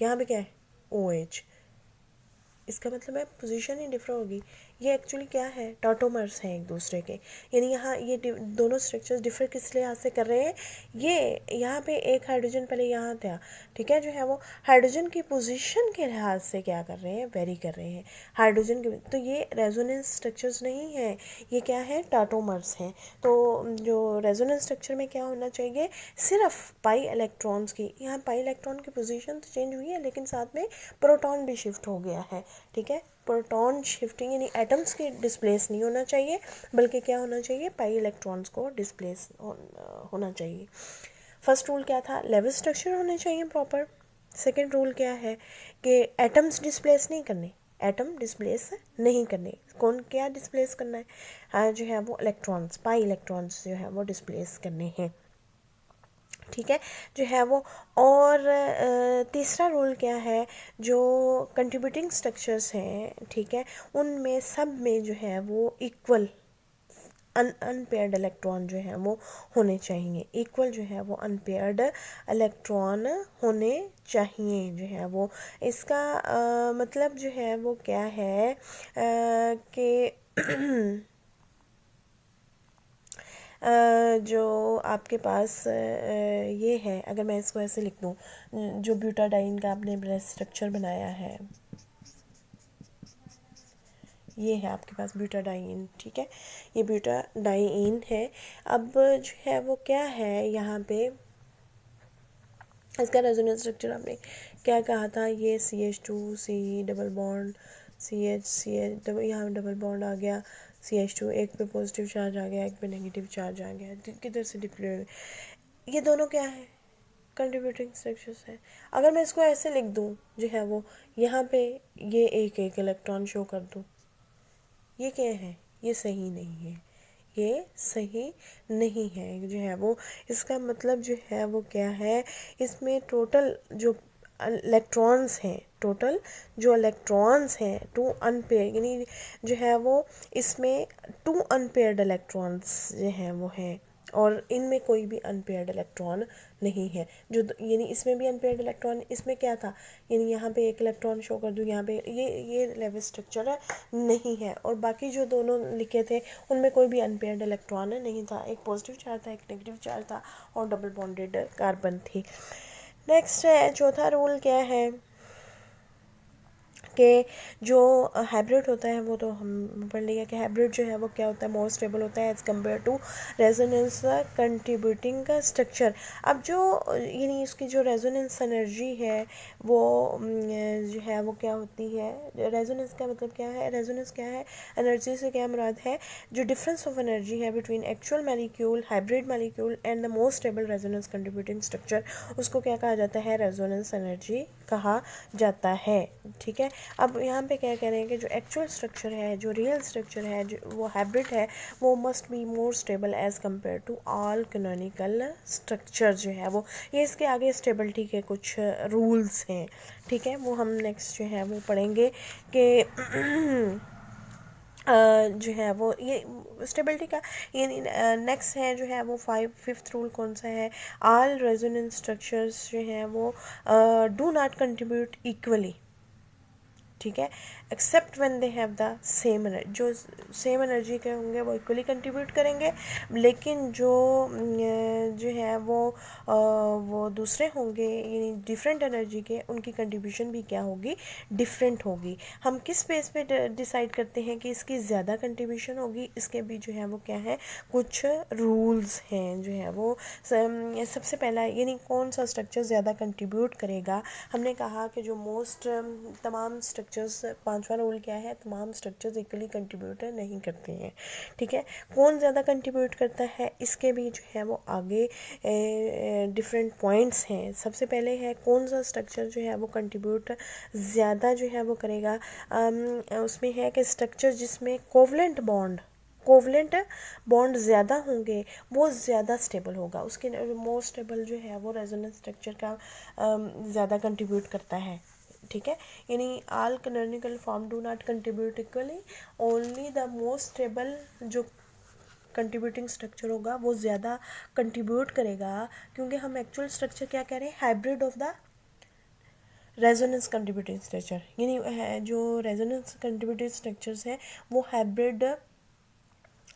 Speaker 1: यहाँ पे क्या है OH, इसका मतलब है पोजीशन ही डिफर होगी। ये एक्चुअली क्या है, टॉटोमर्स हैं एक दूसरे के, यानी यहाँ ये दोनों स्ट्रक्चर्स डिफर किस लिहाज से कर रहे हैं, ये यहाँ पे एक हाइड्रोजन पहले यहाँ था, ठीक है, जो है वो हाइड्रोजन की पोजीशन के लिहाज से क्या कर रहे हैं, वेरी कर रहे हैं हाइड्रोजन के, तो ये रेजोनेंस स्ट्रक्चर्स नहीं है, ये क्या है, टॉटोमर्स हैं। तो जो रेजोनेंस स्ट्रक्चर में क्या होना चाहिए, सिर्फ पाई इलेक्ट्रॉन्स की, यहाँ पाई इलेक्ट्रॉन की पोजीशन तो चेंज हुई है लेकिन साथ में प्रोटॉन भी शिफ्ट हो गया है, ठीक है। प्रोटॉन शिफ्टिंग यानी एटम्स के डिस्प्लेस नहीं होना चाहिए बल्कि क्या होना चाहिए, पाई इलेक्ट्रॉन्स को डिस्प्लेस होना चाहिए। फर्स्ट रूल क्या था, लेवल स्ट्रक्चर होने चाहिए प्रॉपर। सेकंड रूल क्या है कि एटम्स डिस्प्लेस नहीं करने, एटम डिस्प्लेस नहीं करने, कौन क्या डिस्प्लेस करना है, जो है वो इलेक्ट्रॉन्स, पाई इलेक्ट्रॉन्स जो है वो डिस्प्लेस करने हैं, ठीक है, जो है वो। और तीसरा रूल क्या है, जो कंट्रीब्यूटिंग स्ट्रक्चर्स हैं, ठीक है, उनमें सब में जो है वो इक्वल अनपेयर्ड इलेक्ट्रॉन जो है वो होने चाहिए, इक्वल जो है वो अनपेयर्ड इलेक्ट्रॉन होने चाहिए जो है वो। इसका मतलब जो है वो क्या है कि जो आपके पास ये है, अगर मैं इसको ऐसे लिख दूँ, जो ब्यूटाडाइन का आपने स्ट्रक्चर बनाया है, ये है आपके पास ब्यूटाडाइन, ठीक है, ये ब्यूटाडाइन है। अब जो है वो क्या है यहाँ पे, इसका रेजोनेंस स्ट्रक्चर आपने क्या कहा था, ये CH2 C double bond CH double, यहाँ डबल बॉन्ड आ गया, CH2 एक पे पॉजिटिव चार्ज आ गया, एक पे नेगेटिव चार्ज आ गया, किधर से डिप्लॉय, ये दोनों क्या है, कंट्रीब्यूटिंग स्ट्रक्चर्स है। अगर मैं इसको ऐसे लिख दूँ जो है वो, यहाँ पे ये एक एक इलेक्ट्रॉन शो कर दूँ, ये क्या है, ये सही नहीं है, ये सही नहीं है जो है वो। इसका मतलब जो है वो क्या है, इसमें टोटल जो इलेक्ट्रॉन्स हैं, टोटल जो इलेक्ट्रॉन्स हैं टू अनपेयर, यानी जो है वो इसमें टू अनपेयर्ड इलेक्ट्रॉन्स जो हैं वो हैं, और इनमें कोई भी अनपेयर्ड इलेक्ट्रॉन नहीं है। जो यानी इसमें भी अनपेयर्ड इलेक्ट्रॉन, इसमें क्या था, यानी यहाँ पे एक इलेक्ट्रॉन शो कर दूँ, यहाँ पे ये लेवल स्ट्रक्चर नहीं है, और बाकी जो दोनों लिखे थे उनमें कोई भी अनपेयर्ड इलेक्ट्रॉन नहीं था, एक पॉजिटिव चार्ज था, एक नेगेटिव चार्ज था, और डबल बॉन्डेड कार्बन थी। नेक्स्ट है, चौथा रूल क्या है कि जो हाइब्रिड होता है, वो तो हम पढ़ लिया कि हाइब्रिड जो है वो क्या होता है, मोर स्टेबल होता है as compare to resonance contributing का स्ट्रक्चर। अब जो यानी इसकी जो रेजोनेंस एनर्जी है वो जो है वो क्या होती है, रेजोनेंस का मतलब क्या है, रेजोनेंस क्या है, एनर्जी से क्या मुराद है, जो डिफरेंस ऑफ एनर्जी है between actual molecule, hybrid molecule and the more stable resonance contributing structure, उसको क्या कहा जाता है, रेजोनेंस एनर्जी कहा जाता है, ठीक है। अब यहाँ पे क्या कह रहे हैं कि जो एक्चुअल स्ट्रक्चर है, जो रियल स्ट्रक्चर है, जो वो हाइब्रिड है, वो must be more stable as compare to all canonical structure जो है वो। ये इसके आगे स्टेबिलिटी के कुछ रूल्स हैं, ठीक है, वो हम नेक्स्ट जो है वो पढ़ेंगे कि जो है वो ये स्टेबिलिटी का ये नेक्स्ट है जो है वो फिफ्थ रूल कौन सा है, ऑल रेजोनेंस स्ट्रक्चर्स जो हैं वो डू नॉट कंट्रीब्यूट इक्वली, ठीक है, except when they have the same energy, जो सेम एनर्जी के होंगे वो इक्वली कंट्रीब्यूट करेंगे, लेकिन जो है वो दूसरे होंगे यानी डिफरेंट एनर्जी के, उनकी कंट्रीब्यूशन भी क्या होगी, डिफरेंट होगी। हम किस बेस पे डिसाइड करते हैं कि इसकी ज़्यादा कंट्रीब्यूशन होगी, इसके भी जो है वो क्या है, कुछ रूल्स हैं जो है वो। सबसे पहला यानी कौन सा स्ट्रक्चर ज़्यादा कंट्रीब्यूट करेगा, हमने कहा कि जो मोस्ट तमाम स्ट्रक्चर्स, पांचवा रूल क्या है, तमाम स्ट्रक्चर्स इक्वली कंट्रीब्यूट नहीं करते हैं, ठीक है। कौन ज़्यादा कंट्रीब्यूट करता है, इसके भी जो है वो आगे डिफरेंट पॉइंट्स हैं। सबसे पहले है कौन सा स्ट्रक्चर जो है वो कंट्रीब्यूट ज़्यादा जो है वो करेगा, उसमें है कि स्ट्रक्चर जिसमें कोवलेंट बॉन्ड ज़्यादा होंगे वो ज़्यादा स्टेबल होगा, उसके मोर स्टेबल जो है वो रेजोनेंस स्ट्रक्चर का ज़्यादा कंट्रीब्यूट करता है, ठीक है। यानी all canonical form do not contribute equally, only the most stable जो कंट्रीब्यूटिंग स्ट्रक्चर होगा वो ज़्यादा कंट्रीब्यूट करेगा, क्योंकि हम एक्चुअल स्ट्रक्चर क्या कह रहे हैं, hybrid of the resonance contributing structure, यानी जो रेजोनेंस कंट्रीब्यूटिंग स्ट्रक्चर्स है वो हाइब्रिड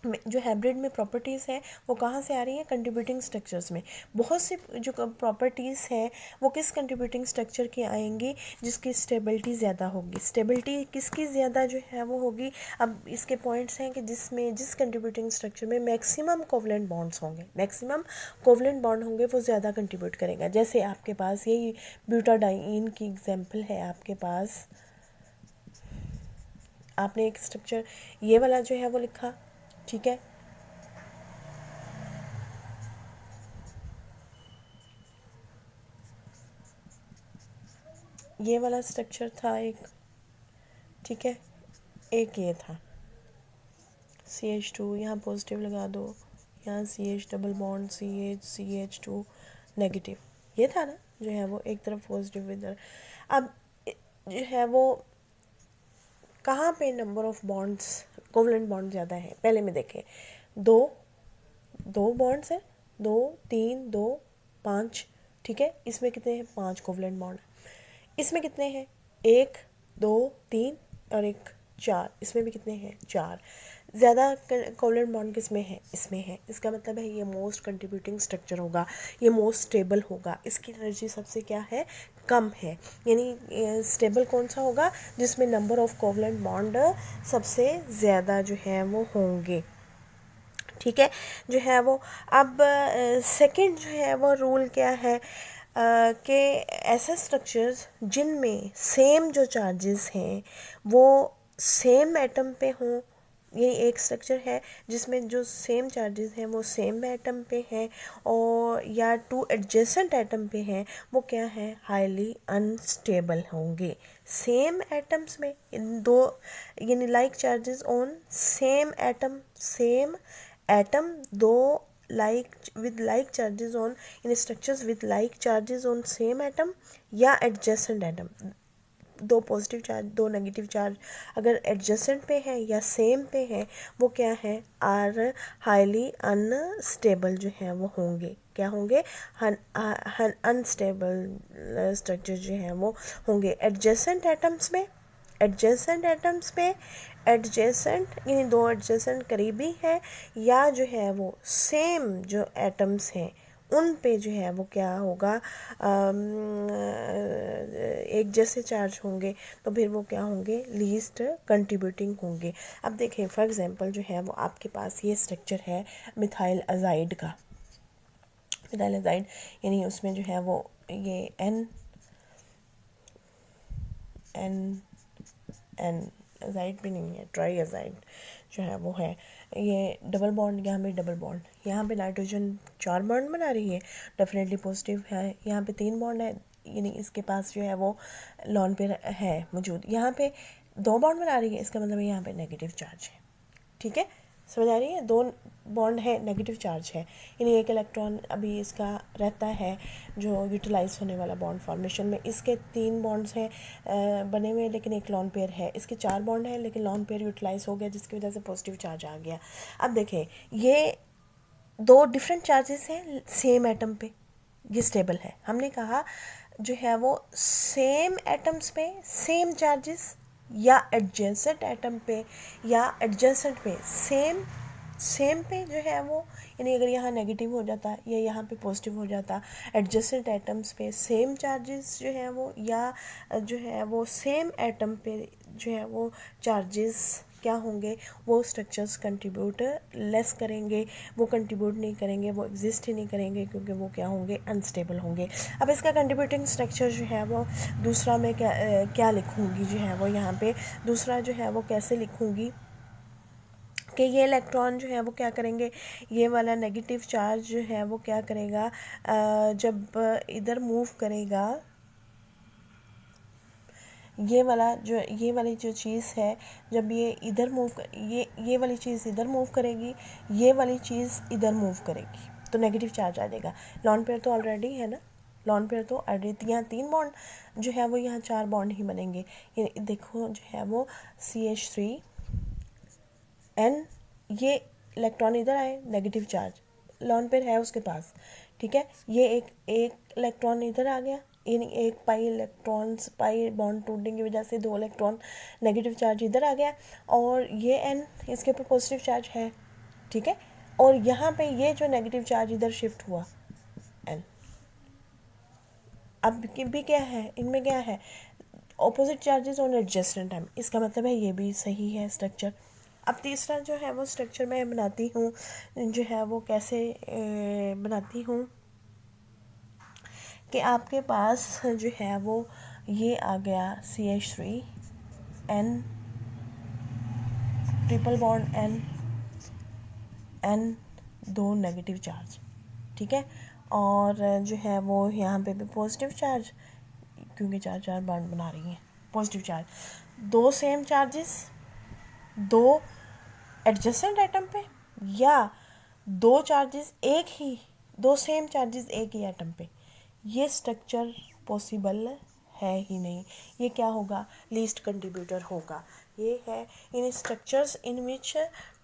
Speaker 1: जो हाइब्रिड में प्रॉपर्टीज़ है वो कहाँ से आ रही है, कंट्रीब्यूटिंग स्ट्रक्चर्स में। बहुत सी जो प्रॉपर्टीज़ है वो किस कंट्रीब्यूटिंग स्ट्रक्चर की आएंगी, जिसकी स्टेबिलिटी ज़्यादा होगी। स्टेबिलिटी किसकी ज़्यादा जो है वो होगी, अब इसके पॉइंट्स हैं कि जिस कंट्रीब्यूटिंग स्ट्रक्चर में मैक्सिमम कोवलेंट बॉन्ड्स होंगे, मैक्सिमम कोवलेंट बॉन्ड होंगे, वो ज़्यादा कंट्रीब्यूट करेगा। जैसे आपके पास यही ब्यूटाडाइन की एग्जाम्पल है, आपके पास आपने एक स्ट्रक्चर ये वाला जो है वो लिखा, ठीक है, ये वाला स्ट्रक्चर था एक, ठीक है, एक ये था CH2, यहाँ पॉजिटिव लगा दो, यहाँ CH double bond CH2 negative, ये था ना जो है वो, एक तरफ पॉजिटिव इधर। अब जो है वो कहाँ पे number of bonds, covalent bond ज़्यादा है, पहले में देखें, दो दो बॉन्ड्स हैं, 2 3 2 5, ठीक है। इसमें कितने हैं? 5 कोवलेंट बॉन्ड। इसमें कितने हैं? 1 2 3 और 1 4। इसमें भी कितने हैं? 4। ज़्यादा कोवलेंट बॉन्ड किसमें है? इसमें है। इसका मतलब है ये मोस्ट कंट्रीब्यूटिंग स्ट्रक्चर होगा, ये मोस्ट स्टेबल होगा, इसकी एनर्जी सबसे क्या है? कम है। यानी स्टेबल कौन सा होगा? जिसमें नंबर ऑफ कोवलेंट बॉन्ड सबसे ज़्यादा जो है वो होंगे, ठीक है, जो है वो। अब सेकंड जो है वो रूल क्या है कि ऐसे स्ट्रक्चर्स जिनमें सेम जो चार्जेस हैं वो सेम एटम पे हों। ये एक स्ट्रक्चर है जिसमें जो सेम चार्जेस हैं वो सेम एटम पे हैं, और या 2 एडजेसेंट एटम पे हैं, वो क्या है? हाईली अनस्टेबल होंगे। सेम एटम्स में इन दो, यानी like charges on same atom, दो like with like charges on in structures with like charges on same atom या adjacent atom। दो पॉजिटिव चार्ज, दो नेगेटिव चार्ज अगर एडजेसेंट पे है या सेम पे है, वो क्या है? आर हाईली अनस्टेबल जो है वो होंगे। क्या होंगे? अनस्टेबल स्ट्रक्चर जो है वो होंगे एडजेसेंट एटम्स में। एडजेसेंट यानी दो एडजेसेंट करीबी है, या जो है वो सेम जो एटम्स हैं उन पे जो है वो क्या होगा? एक जैसे चार्ज होंगे, तो फिर वो क्या होंगे? लीस्ट कंट्रीब्यूटिंग होंगे। अब देखें फॉर एग्जांपल जो है वो आपके पास ये स्ट्रक्चर है मिथाइल अजाइड का। मिथाइल अजाइड यानी उसमें जो है वो ये एन अजाइड भी नहीं है, ट्राई अजाइड जो है वो है। ये डबल बॉन्ड, यहाँ पे डबल बॉन्ड, यहाँ पे नाइट्रोजन 4 बॉन्ड बना रही है, डेफिनेटली पॉजिटिव है। यहाँ पे 3 बॉन्ड है, यानी इसके पास जो है वो लॉन पेयर है मौजूद। यहाँ पे 2 बॉन्ड बना रही है, इसका मतलब यहाँ पे नेगेटिव चार्ज है, ठीक है, समझ आ रही है? 2 बॉन्ड है, नेगेटिव चार्ज है, यानी एक इलेक्ट्रॉन अभी इसका रहता है जो यूटिलाइज होने वाला बॉन्ड फॉर्मेशन में। इसके 3 बॉन्ड्स हैं बने हुए, लेकिन एक लॉन पेयर है। इसके 4 बॉन्ड है, लेकिन लॉन पेयर यूटिलाइज हो गया, जिसकी वजह से पॉजिटिव चार्ज आ गया। अब देखें, ये 2 डिफरेंट चार्जेस हैं सेम एटम पे, ये स्टेबल है। हमने कहा जो है वो सेम एटम्स पे सेम चार्जेस, या एडजेसेंट एटम पे या एडजेसेंट पे सेम पे जो है वो, यानी अगर यहाँ नेगेटिव हो जाता या यहाँ पे पॉजिटिव हो जाता, एडजेसेंट एटम्स पे सेम चार्जेस जो है वो, या जो है वो सेम एटम पे जो है वो चार्जेस क्या होंगे? वो स्ट्रक्चर्स कंट्रीब्यूट लेस करेंगे, वो कंट्रीब्यूट नहीं करेंगे, वो एग्जिस्ट ही नहीं करेंगे, क्योंकि वो क्या होंगे? अनस्टेबल होंगे। अब इसका कंट्रीब्यूटिंग स्ट्रक्चर जो है वो दूसरा मैं क्या लिखूँगी जो है वो, यहाँ पे दूसरा जो है वो कैसे लिखूँगी कि ये इलेक्ट्रॉन जो है वो क्या करेंगे? ये वाला नेगेटिव चार्ज जो है वो क्या करेगा? जब इधर मूव करेगा, ये वाली जो चीज़ है, जब ये इधर मूव, ये वाली चीज़ इधर मूव करेगी, ये वाली चीज़ इधर मूव करेगी, तो नेगेटिव चार्ज आ जाएगा। लॉन पेयर तो ऑलरेडी है ना, लॉन पेयर तो ऑलरेडी, यहाँ 3 बॉन्ड जो है वो, यहाँ 4 बॉन्ड ही बनेंगे। ये देखो जो है वो CH3 N, ये इलेक्ट्रॉन इधर आए, नेगेटिव चार्ज लॉन पेयर है उसके पास, ठीक है। ये एक इलेक्ट्रॉन इधर आ गया, यानी एक पाई बॉन्ड टूटने की वजह से 2 इलेक्ट्रॉन नेगेटिव चार्ज इधर आ गया, और ये N इसके ऊपर पॉजिटिव चार्ज है, ठीक है। और यहाँ पे ये जो नेगेटिव चार्ज इधर शिफ्ट हुआ N। अब भी क्या है इनमें? क्या है? Opposite charges on adjacent time, इसका मतलब है ये भी सही है स्ट्रक्चर। अब तीसरा जो है वो स्ट्रक्चर मैं बनाती हूँ, जो है वो कैसे बनाती हूँ कि आपके पास जो है वो ये आ गया CH3 N, triple bond N 2 negative charge, ठीक है। और जो है वो यहाँ पे भी पॉजिटिव चार्ज, क्योंकि 4 बॉन्ड बना रही हैं, positive charge. 2 same charges 2 adjacent atom पे, या 2 चार्जेस दो सेम चार्जेस एक ही एटम पे, ये स्ट्रक्चर पॉसिबल है ही नहीं। ये क्या होगा? लीस्ट कंट्रीब्यूटर होगा। ये है in structures in which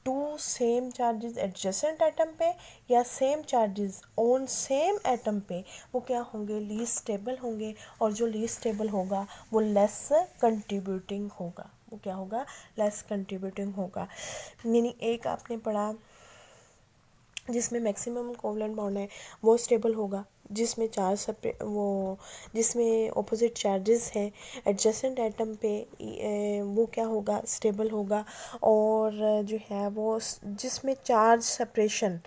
Speaker 1: two same charges adjacent atom पे या same charges on same atom पे, वो क्या होंगे, लीस्ट स्टेबल होंगे, और जो लीस्ट स्टेबल होगा वो लेस कंट्रीब्यूटिंग होगा। वो क्या होगा, लेस कंट्रीब्यूटिंग होगा। मीनिंग एक आपने पढ़ा जिसमें मैक्सिमम कोवलेंट बॉन्ड है वो स्टेबल होगा, जिसमें जिसमें ऑपोजिट चार्जेस हैं एडजेसेंट एटम पे वो क्या होगा, स्टेबल होगा। और जो है वो जिसमें चार्ज सेपरेशन,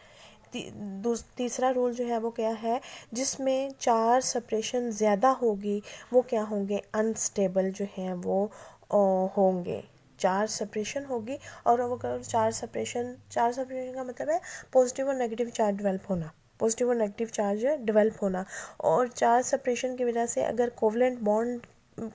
Speaker 1: तीसरा रूल जो है वो क्या है, जिसमें चार्ज सेपरेशन ज़्यादा होगी वो क्या होंगे, अनस्टेबल जो है वो होंगे। चार्ज सेपरेशन होगी, और अगर चार्ज सेपरेशन का मतलब है पॉजिटिव और नेगेटिव चार्ज डेवलप होना, पॉजिटिव और नेगेटिव चार्ज डेवलप होना। और चार्ज सेपरेशन की वजह से अगर कोवलेंट बॉन्ड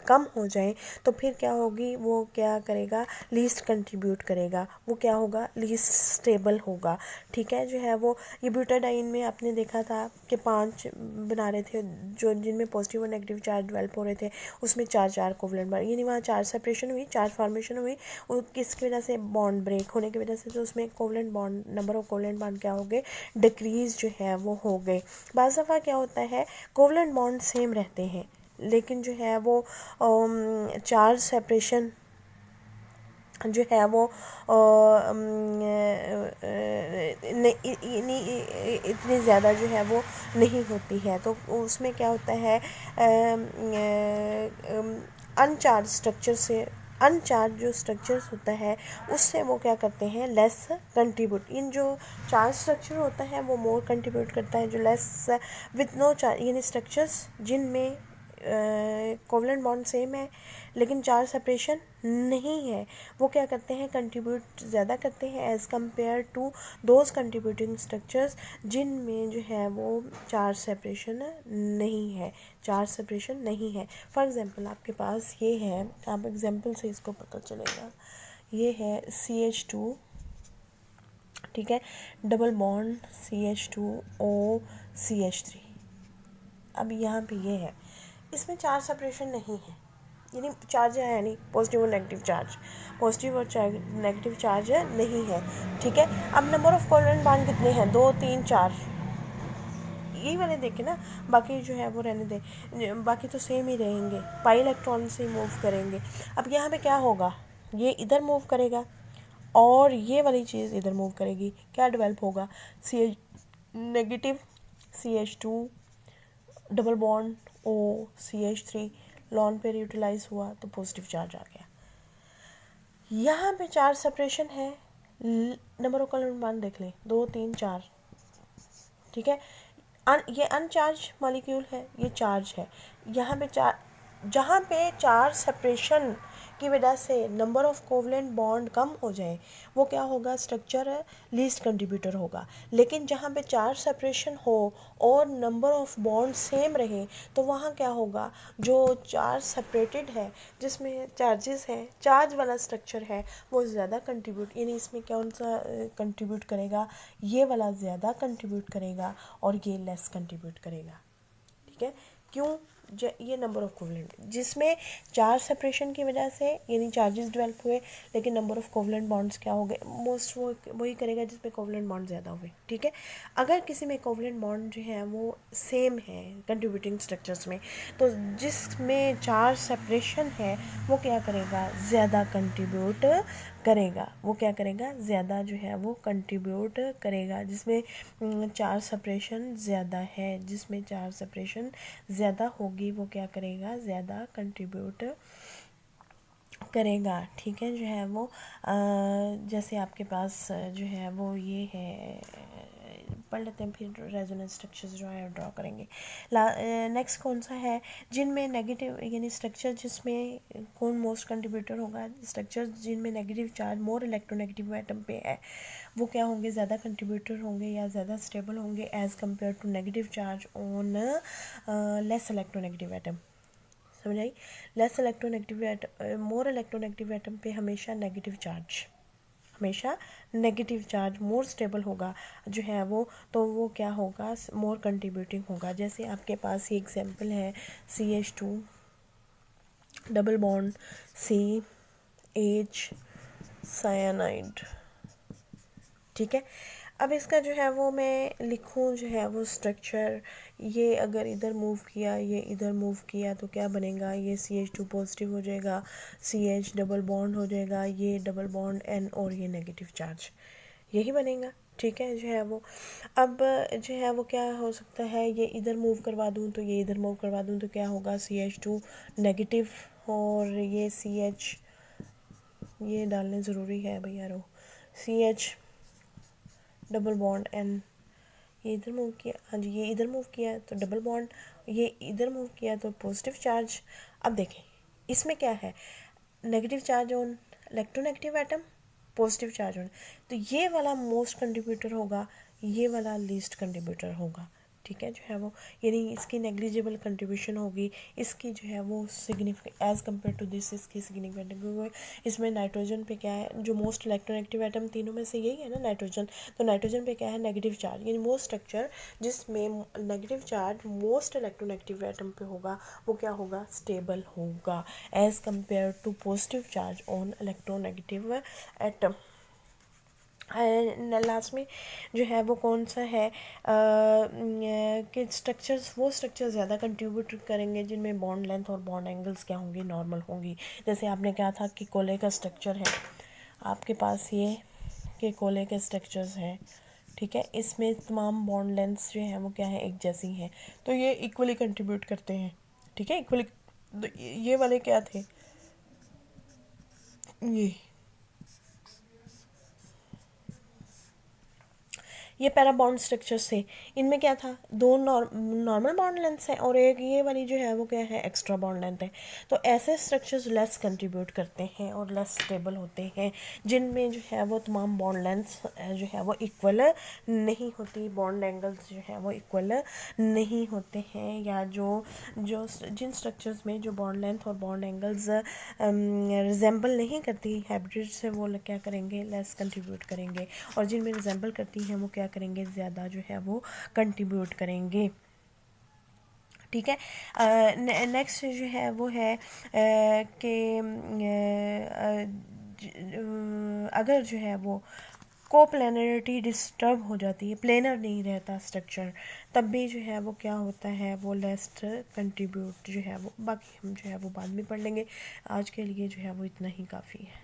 Speaker 1: कम हो जाए तो फिर क्या होगी, वो क्या करेगा, लीस्ट कंट्रीब्यूट करेगा, वो क्या होगा, लीस्ट स्टेबल होगा। ठीक है, जो है वो ये ब्यूटाडाइन में आपने देखा था कि 5 बना रहे थे जो जिनमें पॉजिटिव और नेगेटिव चार्ज डेवलप हो रहे थे, उसमें 4 कोवलेंट बॉन्ड, यानी वहाँ चार्ज सेपरेशन हुई, चार्ज फॉर्मेशन हुई, किसकी वजह से, बॉन्ड ब्रेक होने की वजह से, तो उसमें covalent bond, number of covalent bond क्या हो गए, डिक्रीज जो है वो हो गए। बाज़ दफ़ा क्या होता है, कोवलेंट बॉन्ड सेम रहते हैं लेकिन जो है वो चार्ज सेपरेशन जो है वो इतनी ज़्यादा जो है वो नहीं होती है। तो उसमें क्या होता है, अनचार्ज स्ट्रक्चर से, अनचार्ज जो स्ट्रक्चर्स होता है उससे वो क्या करते हैं, लेस कंट्रीब्यूट। इन जो चार्ज स्ट्रक्चर होता है वो मोर कंट्रीब्यूट करता है, जो लेस विथ नो चार्ज, यानी स्ट्रक्चर्स जिनमें कोवलेंट बॉन्ड सेम है लेकिन चार्ज सेपरेशन नहीं है, वो क्या करते हैं, कंट्रीब्यूट ज़्यादा करते हैं as compare to those contributing structures जिनमें जो है वो चार्ज सेपरेशन नहीं है, चार्ज सेपरेशन नहीं है। फॉर एग्ज़ाम्पल आपके पास ये है, आप एग्जाम्पल से इसको पता चलेगा, ये है CH2, ठीक है, डबल बॉन्ड CH2O CH3। अब यहाँ पे ये है, इसमें चार्ज सेपरेशन नहीं है, यानी चार्ज है नहीं, पॉजिटिव और नेगेटिव चार्ज, पॉजिटिव और नेगेटिव चार्ज नहीं है। ठीक है, अब नंबर ऑफ कोवलेंट बॉन्ड कितने हैं, 2 3 4, यही वाले देखे ना, बाकी जो है वो रहने दें, बाकी तो सेम ही रहेंगे, पाई इलेक्ट्रॉन से मूव करेंगे। अब यहाँ पे क्या होगा, ये इधर मूव करेगा और ये वाली चीज़ इधर मूव करेगी, क्या डेवलप होगा, CH negative CH2 double bond O CH3 lone pair utilize हुआ तो पॉजिटिव चार्ज आ गया। यहाँ पे चार्ज सेपरेशन है, नंबर ऑफ कोवलेंट बॉन्ड देख लें, 2 3 4, ठीक है। ये अनचार्ज मॉलिक्यूल है, ये चार्ज है। यहाँ पे जहाँ पे चार्ज सेपरेशन की वजह से नंबर ऑफ कोवलेंट बॉन्ड कम हो जाए वो क्या होगा, स्ट्रक्चर लीस्ट कंट्रीब्यूटर होगा। लेकिन जहाँ पे चार्ज सेपरेशन हो और नंबर ऑफ बॉन्ड सेम रहे तो वहाँ क्या होगा, जो चार्ज सेपरेटेड है जिसमें चार्जेस हैं, चार्ज वाला स्ट्रक्चर है, वो ज़्यादा कंट्रीब्यूट, यानी इसमें कौन सा कंट्रीब्यूट करेगा, ये वाला ज़्यादा कंट्रीब्यूट करेगा और ये लेस कंट्रीब्यूट करेगा। ठीक है, क्यों, ये नंबर ऑफ कोवलेंट, जिसमें चार्ज सेपरेशन की वजह से यानी चार्जेस डेवलप हुए लेकिन नंबर ऑफ कोवलेंट बॉन्ड्स क्या हो गए, मोस्ट वो वही करेगा जिसमें कोवलेंट बॉन्ड ज़्यादा हुए। ठीक है, अगर किसी में कोवलेंट बॉन्ड जो है वो सेम है कंट्रीब्यूटिंग स्ट्रक्चर्स में, तो जिसमें चार्ज सेपरेशन है वो क्या करेगा, ज़्यादा कंट्रीब्यूट करेगा, वो क्या करेगा, ज़्यादा जो है वो कंट्रीब्यूट करेगा। जिसमें चार्ज सेपरेशन ज़्यादा है, जिसमें चार्ज सेपरेशन ज़्यादा होगी वो क्या करेगा, ज़्यादा कंट्रीब्यूट करेगा। ठीक है, जो है वो जैसे आपके पास जो है वो ये है, पढ़ लेते हैं फिर रेजोनेंस स्ट्रक्चर्स जो है ड्रॉ करेंगे। नेक्स्ट कौन सा है, जिनमें नेगेटिव, यानी स्ट्रक्चर जिसमें कौन मोस्ट कंट्रीब्यूटर होगा, स्ट्रक्चर जिनमें नेगेटिव चार्ज मोर इलेक्ट्रोनेगेटिव एटम पे है वो क्या होंगे, ज़्यादा कंट्रीब्यूटर होंगे या ज़्यादा स्टेबल होंगे as compare to negative charge on less electronegative atom. समझ आई, less electronegative atom, more electronegative atom पे हमेशा नेगेटिव चार्ज, हमेशा नेगेटिव चार्ज मोर स्टेबल होगा जो है वो, तो वो क्या होगा, मोर कंट्रीब्यूटिंग होगा। जैसे आपके पास ये एग्जांपल है CH2 double bond CH cyanide, ठीक है। अब इसका जो है वो मैं लिखूँ जो है वो स्ट्रक्चर, ये अगर इधर मूव किया, ये इधर मूव किया तो क्या बनेगा, ये CH2 पॉजिटिव हो जाएगा, CH डबल बॉन्ड हो जाएगा, ये डबल बॉन्ड N और ये नेगेटिव चार्ज, यही बनेगा। ठीक है जो है वो। अब जो है वो क्या हो सकता है, ये इधर मूव करवा दूँ तो ये इधर मूव करवा दूँ तो क्या होगा, CH2 नेगेटिव और ये CH, ये डालने ज़रूरी है भैया रो, CH डबल बॉन्ड N, ये इधर मूव किया, हाँ जी ये इधर मूव किया तो डबल बॉन्ड, ये इधर मूव किया तो पॉजिटिव चार्ज। अब देखें इसमें क्या है, negative charge on electronegative atom, positive charge on, तो ये वाला मोस्ट कंट्रीब्यूटर होगा, ये वाला लीस्ट कंट्रीब्यूटर होगा। ठीक है जो है वो, यानी इसकी नेग्लिजिबल कंट्रीब्यूशन होगी, इसकी जो है वो significant as compare to this, इसकी सिग्निफिकेंट, क्योंकि इसमें नाइट्रोजन पे क्या है, जो मोस्ट इलेक्ट्रोनेगेटिव एटम तीनों में से यही है ना नाइट्रोजन, तो नाइट्रोजन पे क्या है नेगेटिव चार्ज, यानी मोस्ट स्ट्रक्चर जिसमें negative charge most electronegative atom पे होगा वो क्या होगा, स्टेबल होगा as compare to positive charge on electronegative atom. Last में जो है वो कौन सा है कि स्ट्रक्चर्स, वो स्ट्रक्चर ज़्यादा कंट्रीब्यूट करेंगे जिनमें बॉन्ड लेंथ और बॉन्ड एंगल्स क्या होंगी, नॉर्मल होंगी। जैसे आपने कहा था कि कोले का स्ट्रक्चर है आपके पास, ये कि कोले के स्ट्रक्चर्स हैं, ठीक है, इसमें तमाम बॉन्ड लेंथ्स जो हैं वो क्या है, एक जैसी हैं, तो ये इक्वली कंट्रीब्यूट करते हैं। ठीक है इक्वली, तो ये वाले क्या थे, ये पैरा बॉन्ड स्ट्रक्चर्स थे, इनमें क्या था, दो नॉर्मल बॉन्ड लेंथ है और एक ये वाली जो है वो क्या है, एक्स्ट्रा बॉन्ड लेंथ है। तो ऐसे स्ट्रक्चर्स लेस कंट्रीब्यूट करते हैं और लेस स्टेबल होते हैं जिनमें जो है वो तमाम बॉन्ड लेंथ्स जो है वो इक्वल नहीं होती, बॉन्ड एंगल्स जो है वो इक्वल नहीं होते हैं, या जो जो जिन स्ट्रक्चर्स में जो बॉन्ड लेंथ और बॉन्ड एंगल्स रिजेंबल नहीं करती हाइब्रिड से, वो क्या करेंगे, लेस कंट्रीब्यूट करेंगे, और जिनमें रिजेंबल करती हैं वो क्या करेंगे, ज़्यादा जो है वो कंट्रीब्यूट करेंगे। ठीक है। नेक्स्ट जो है वो है कि अगर जो है वो कोप्लेनरिटी डिस्टर्ब हो जाती है, प्लेनर नहीं रहता स्ट्रक्चर, तब भी जो है वो क्या होता है, वो लेस्ट कंट्रीब्यूट जो है वो, बाकी हम जो है वो बाद में पढ़ लेंगे, आज के लिए जो है वो इतना ही काफ़ी है।